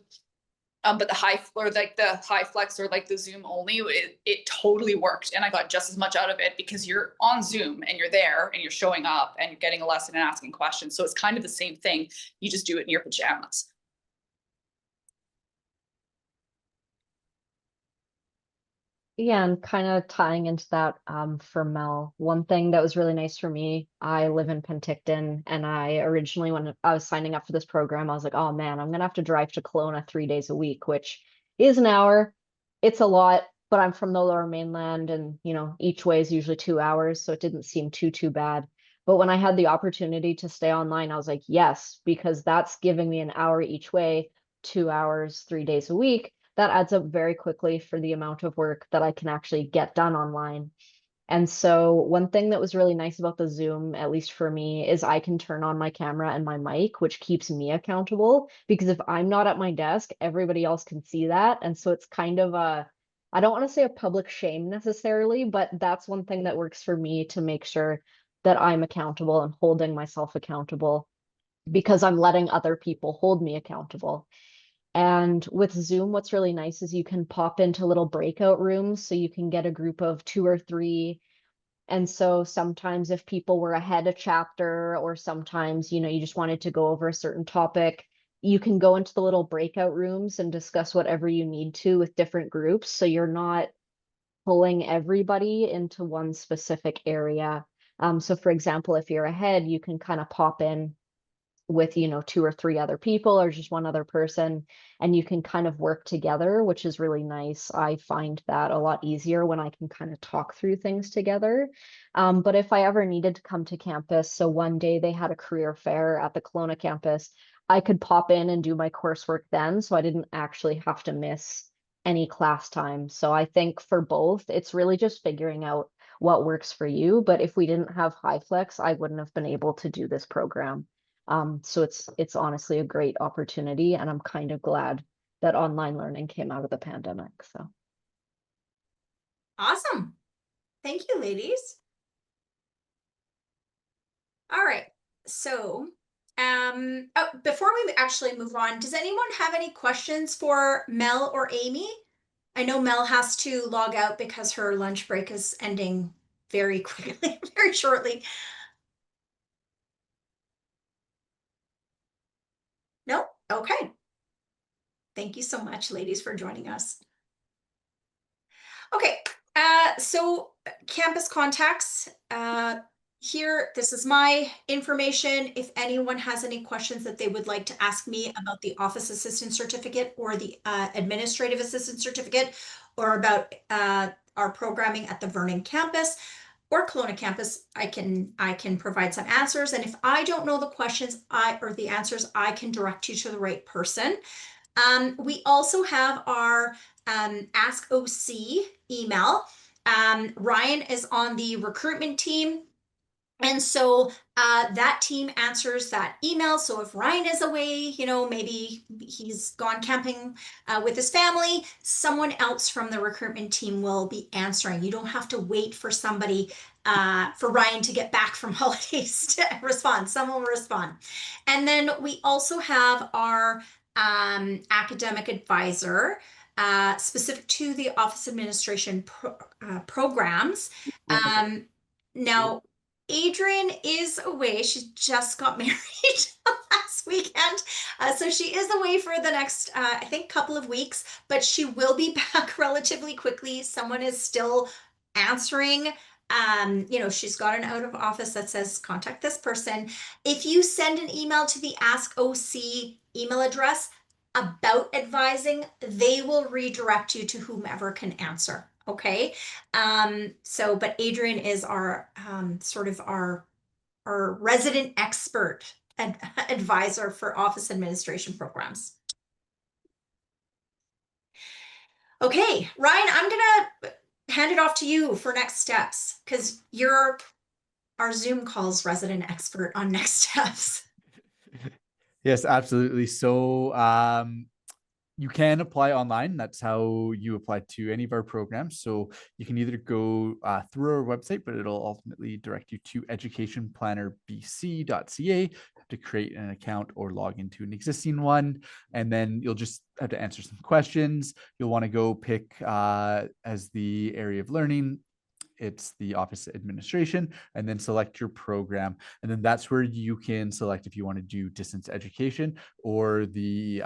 But the HighFlex or like the Zoom only, it totally worked. And I got just as much out of it because you're on Zoom and you're there and you're showing up and you're getting a lesson and asking questions. So it's kind of the same thing. You just do it in your pajamas. Yeah, and kind of tying into that for Mel, one thing that was really nice for me, I live in Penticton, and I originally, when I was signing up for this program, I was like, oh man, I'm gonna have to drive to Kelowna 3 days a week, which is an hour. It's a lot, but I'm from the Lower Mainland, and you know, each way is usually 2 hours, so it didn't seem too bad. But when I had the opportunity to stay online, I was like, yes, because that's giving me an hour each way, 2 hours, 3 days a week. That adds up very quickly for the amount of work that I can actually get done online. And so one thing that was really nice about the Zoom, at least for me, is I can turn on my camera and my mic, which keeps me accountable. Because if I'm not at my desk, everybody else can see that. And so it's kind of I don't want to say a public shame necessarily, but that's one thing that works for me to make sure that I'm accountable and holding myself accountable because I'm letting other people hold me accountable. And with Zoom, what's really nice is you can pop into little breakout rooms so you can get a group of 2 or 3. And so sometimes if people were ahead a chapter or sometimes, you know, you just wanted to go over a certain topic, you can go into the little breakout rooms and discuss whatever you need to with different groups. So you're not pulling everybody into one specific area. So for example, if you're ahead, you can kind of pop in with, you know, 2 or 3 other people or just one other person, and you can kind of work together, which is really nice. I find that a lot easier when I can kind of talk through things together. But if I ever needed to come to campus, so one day they had a career fair at the Kelowna campus, I could pop in and do my coursework then, so I didn't actually have to miss any class time. So I think for both, it's really just figuring out what works for you. But if we didn't have HighFlex, I wouldn't have been able to do this program. So it's honestly a great opportunity, and I'm kind of glad that online learning came out of the pandemic. So Awesome. Thank you, ladies. All right. So, before we actually move on, does anyone have any questions for Mel or Amy? I know Mel has to log out because her lunch break is ending very quickly, very shortly. No? Okay. Thank you so much, ladies, for joining us. Okay, so campus contacts. Here, this is my information. If anyone has any questions that they would like to ask me about the office assistant certificate or the administrative assistant certificate, or about are programming at the Vernon campus or Kelowna campus, I can provide some answers. And if I don't know the questions or the answers, I can direct you to the right person. We also have our Ask OC email. Ryan is on the recruitment team. And so that team answers that email. So if Ryan is away, you know, maybe he's gone camping with his family, someone else from the recruitment team will be answering. You don't have to wait for somebody, for Ryan to get back from holidays to respond. Someone will respond. And then we also have our academic advisor, specific to the office administration programs. Now, Adrian is away. She just got married last weekend. So she is away for the next, I think, couple of weeks, but she will be back relatively quickly. Someone is still answering. You know, she's got an out of office that says contact this person. If you send an email to the Ask OC email address about advising, they will redirect you to whomever can answer. Okay. But Adrian is our sort of our resident expert advisor for office administration programs. Okay, Ryan, I'm gonna hand it off to you for next steps because you're our Zoom calls resident expert on next steps. Yes, absolutely. So you can apply online. That's how you apply to any of our programs. So you can either go through our website, but it'll ultimately direct you to educationplannerbc.ca. You have to create an account or log into an existing one. And then you'll just have to answer some questions. You'll want to go pick as the area of learning, it's the office administration, and then select your program. And then that's where you can select if you want to do distance education or the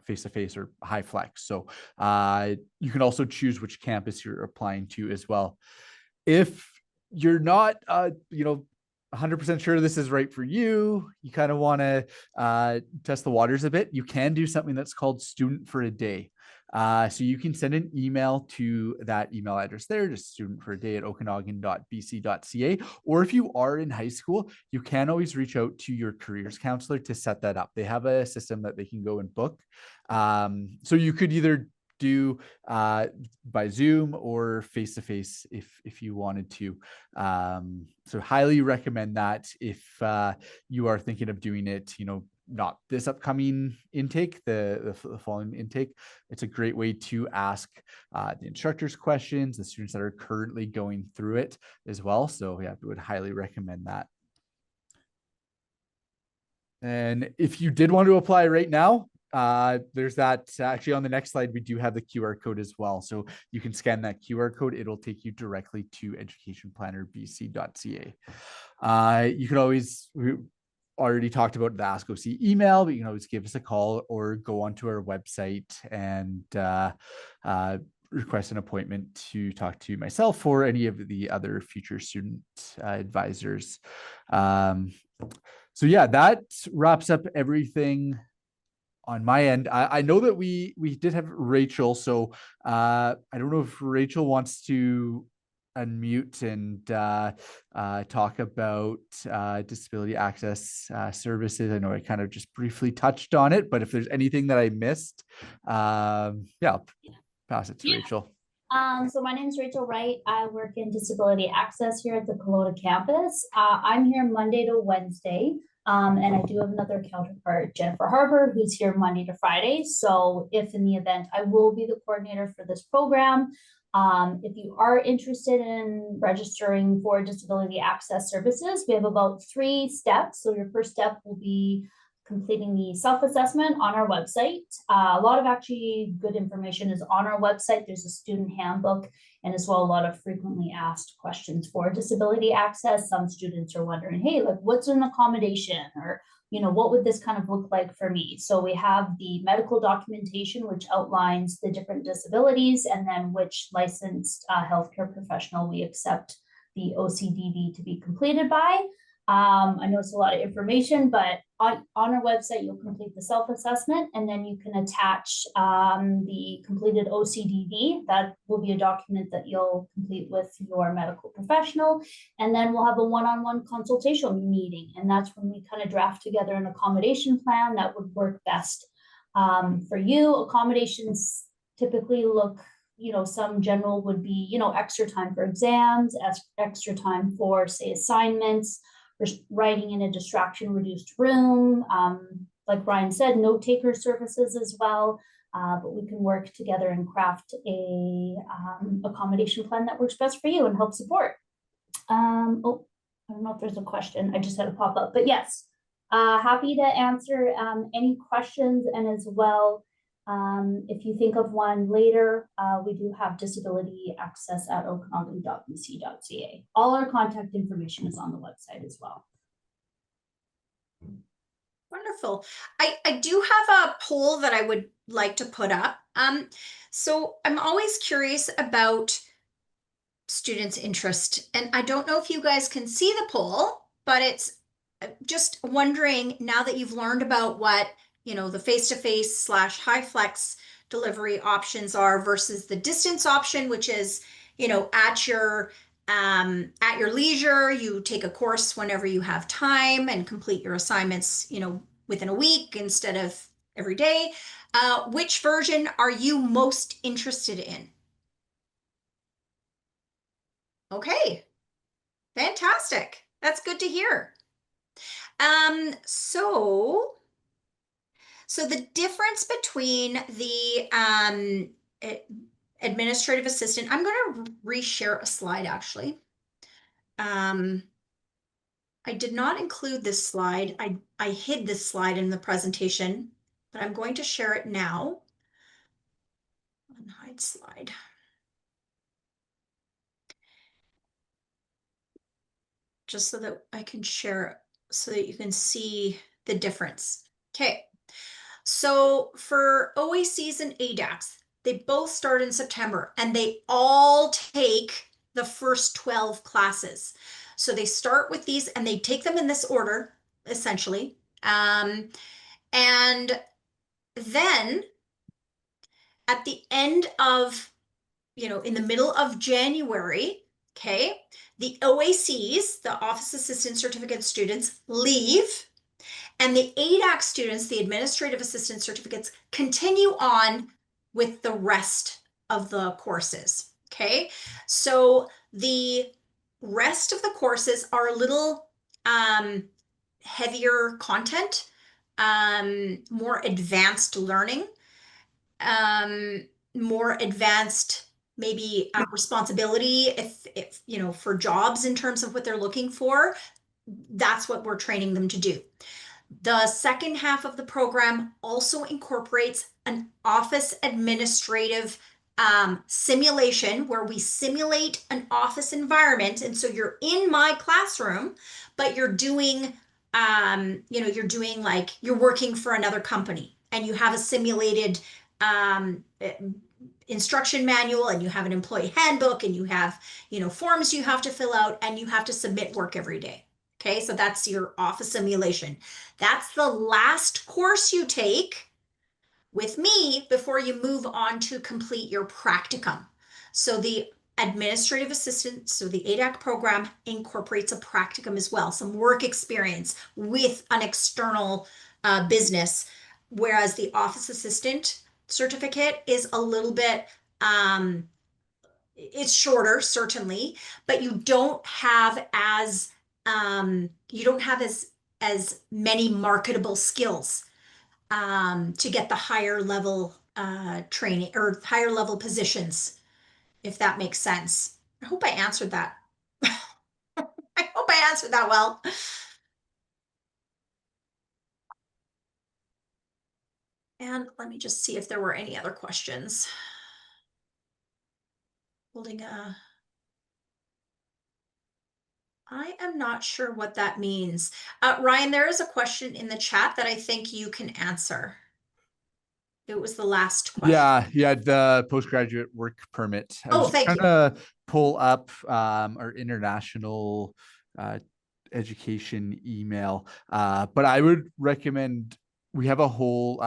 face-to-face or high flex. So you can also choose which campus you're applying to as well. If you're not, 100% sure this is right for you, you kind of want to test the waters a bit, you can do something that's called Student for a Day. So you can send an email to that email address there, just studentforaday@okanagan.bc.ca. Or if you are in high school, you can always reach out to your careers counselor to set that up. They have a system that they can go and book. So you could either do by Zoom or face-to-face if you wanted to. So highly recommend that if you are thinking of doing it, not this upcoming intake, the following intake. It's a great way to ask the instructors questions, the students that are currently going through it as well. So yeah, I would highly recommend that. And if you did want to apply right now, there's that actually on the next slide, we do have the QR code as well. So you can scan that QR code. It'll take you directly to educationplannerbc.ca. You can always, we already talked about the Ask OC email, but you can always give us a call or go onto our website and request an appointment to talk to myself or any of the other future student advisors. So yeah, that wraps up everything on my end. I know that we did have Rachel, so I don't know if Rachel wants to unmute and talk about disability access services. I know I kind of just briefly touched on it, but if there's anything that I missed, yeah, I'll pass it to Rachel. So my name is Rachel Wright. I work in disability access here at the Kelowna campus. I'm here Monday to Wednesday. And I do have another counterpart, Jennifer Harbour, who's here Monday to Friday. So if in the event, I will be the coordinator for this program. If you are interested in registering for disability access services, we have about 3 steps. So your first step will be completing the self-assessment on our website. A lot of actually good information is on our website. There's a student handbook and as well a lot of frequently asked questions for disability access. Some students are wondering, hey, like what's an accommodation, or what would this kind of look like for me? So we have the medical documentation, which outlines the different disabilities and then which licensed healthcare professional we accept the OCDV to be completed by. I know it's a lot of information, but on our website, you'll complete the self-assessment, and then you can attach the completed OCDD. That will be a document that you'll complete with your medical professional. And then we'll have a one-on-one consultation meeting. And that's when we kind of draft together an accommodation plan that would work best for you. Accommodations typically look, some general would be, extra time for exams, extra time for, say, assignments, writing in a distraction reduced room. Like Brian said, note taker services as well. But we can work together and craft a accommodation plan that works best for you and help support. Oh, I don't know if there's a question. I just had a pop up, but yes, happy to answer any questions. And as well, if you think of one later, we do have disability access at okanagan.bc.ca. All our contact information is on the website as well. Wonderful. I do have a poll that I would like to put up. So I'm always curious about students' interest, and I don't know if you guys can see the poll, but it's just wondering, now that you've learned about what the face-to-face / high flex delivery options are versus the distance option, which is at your leisure, you take a course whenever you have time and complete your assignments within a week instead of every day. Which version are you most interested in? Okay, fantastic. That's good to hear. So the difference between the administrative assistant, I'm going to reshare a slide actually. I did not include this slide. I hid this slide in the presentation, but I'm going to share it now. Unhide slide. Just so that I can share it so that you can see the difference. Okay. So for OACs and ADACs, they both start in September and they all take the first 12 classes. So they start with these and they take them in this order, essentially. And then at the end of, in the middle of January, okay, the OACs, the Office Assistant Certificate students, leave. And the ADAC students, the Administrative Assistant Certificates, continue on with the rest of the courses, okay? So the rest of the courses are a little heavier content, more advanced learning, more advanced maybe responsibility if for jobs in terms of what they're looking for. That's what we're training them to do. The second half of the program also incorporates an office administrative simulation where we simulate an office environment. And so you're in my classroom, but you're doing, you're working for another company and you have a simulated instruction manual and you have an employee handbook and you have, forms you have to fill out and you have to submit work every day. Okay, so that's your office simulation. That's the last course you take with me before you move on to complete your practicum. So the administrative assistant, so the ADAC program incorporates a practicum as well, some work experience with an external business, whereas the office assistant certificate is a little bit it's shorter, certainly, but you don't have as many marketable skills to get the higher level training or higher level positions, if that makes sense. I hope I answered that. I hope I answered that well. And let me just see if there were any other questions. Holding a I am not sure what that means. Ryan, there is a question in the chat that I think you can answer. It was the last question. Yeah, the postgraduate work permit. I was just thank trying you. to pull up our international education email. But I would recommend, we have a whole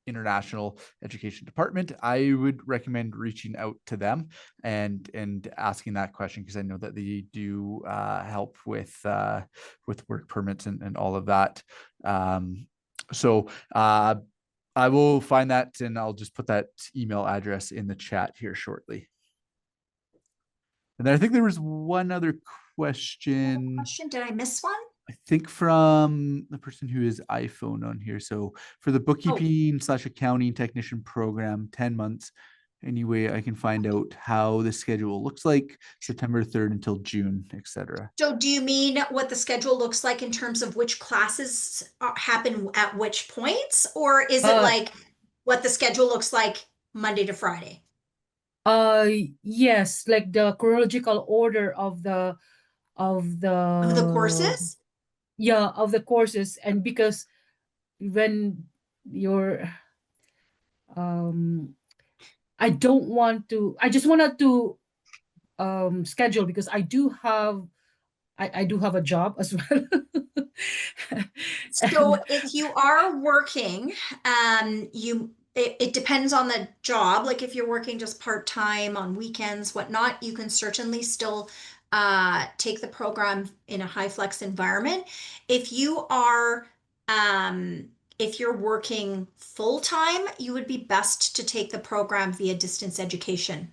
international education department. I would recommend reaching out to them and asking that question, because I know that they do help with work permits and all of that. So I will find that and I'll just put that email address in the chat here shortly. And then I think there was one other question. Did I miss one? I think from the person who is iPhone on here. So for the bookkeeping / accounting technician program, 10 months, any way I can find out how the schedule looks like September 3rd until June, etc. So do you mean what the schedule looks like in terms of which classes happen at which points? Or is it like what the schedule looks like Monday to Friday? Yes, like the chronological order of the courses? Yeah, of the courses. And because when you're I don't want to, I just wanted to schedule, because I do have a job as well. So if you are working, it depends on the job. Like if you're working just part-time on weekends, whatnot, you can certainly still take the program in a high flex environment. If you are if you're working full-time, you would be best to take the program via distance education.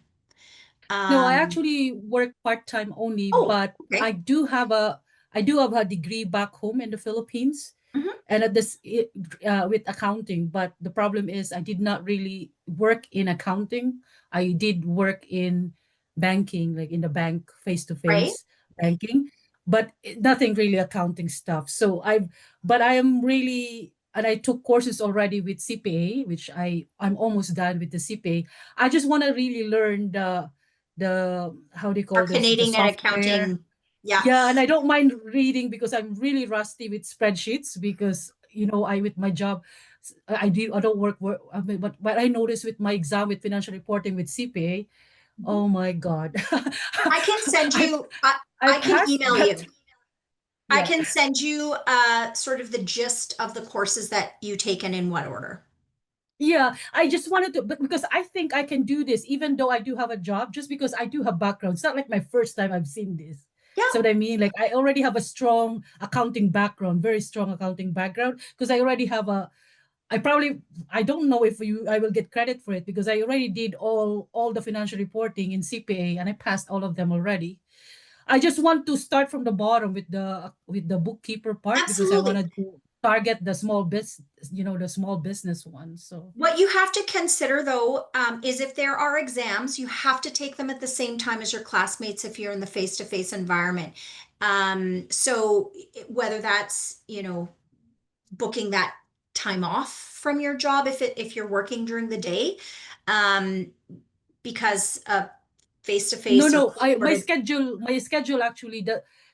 No, I actually work part-time only, but okay. I do have a degree back home in the Philippines. And at this with accounting, but the problem is I did not really work in accounting. I did work in banking, like in the bank, face-to-face banking, but nothing really accounting stuff. So I am really, and I took courses already with CPA, which I'm almost done with the CPA. I just want to really learn the how do you call this, the Canadian software. Accounting. Yeah, and I don't mind reading because I'm really rusty with spreadsheets, because with my job I don't work I mean, but I noticed with my exam with financial reporting with CPA, oh my God. I can send you I can email you. I can send you sort of the gist of the courses that you take and in what order. Yeah, I just wanted to, but because I think I can do this, even though I do have a job, just because I do have background. It's not like my first time I've seen this. Yeah. So what I mean, like I already have a strong accounting background, very strong accounting background, because I already have I don't know if I will get credit for it, because I already did all the financial reporting in CPA and I passed all of them already. I just want to start from the bottom with the bookkeeper part. Absolutely. Because I wanted to target the small business, the small business one. So what you have to consider though, is if there are exams, you have to take them at the same time as your classmates if you're in the face-to-face environment. So whether that's, booking that time off from your job if you're working during the day, because face-to-face no, my schedule actually,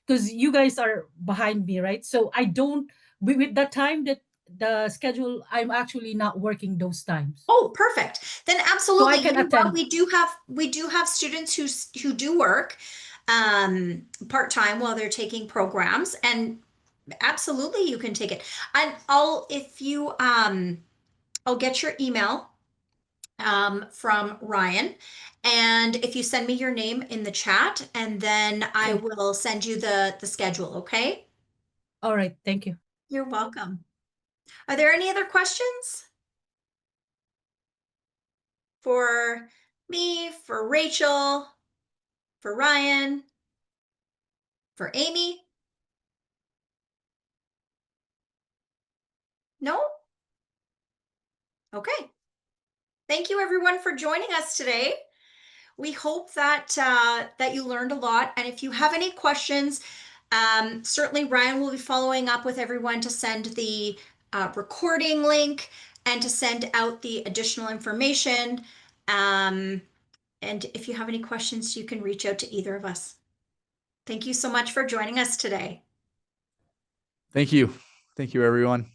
because you guys are behind me, right? So I don't, with the time that the schedule, I'm actually not working those times. Oh, perfect. Then absolutely. So I can attend. We do have students who do work part-time while they're taking programs, and absolutely you can take it. And I'll get your email from Ryan, and if you send me your name in the chat, and then I will send you the schedule, okay? All right, thank you. You're welcome. Are there any other questions for me, for Rachel, for Ryan, for Amy? No? Okay. Thank you everyone for joining us today. We hope that that you learned a lot. And if you have any questions, certainly Ryan will be following up with everyone to send the recording link and to send out the additional information. And if you have any questions, you can reach out to either of us. Thank you so much for joining us today. Thank you. Thank you, everyone.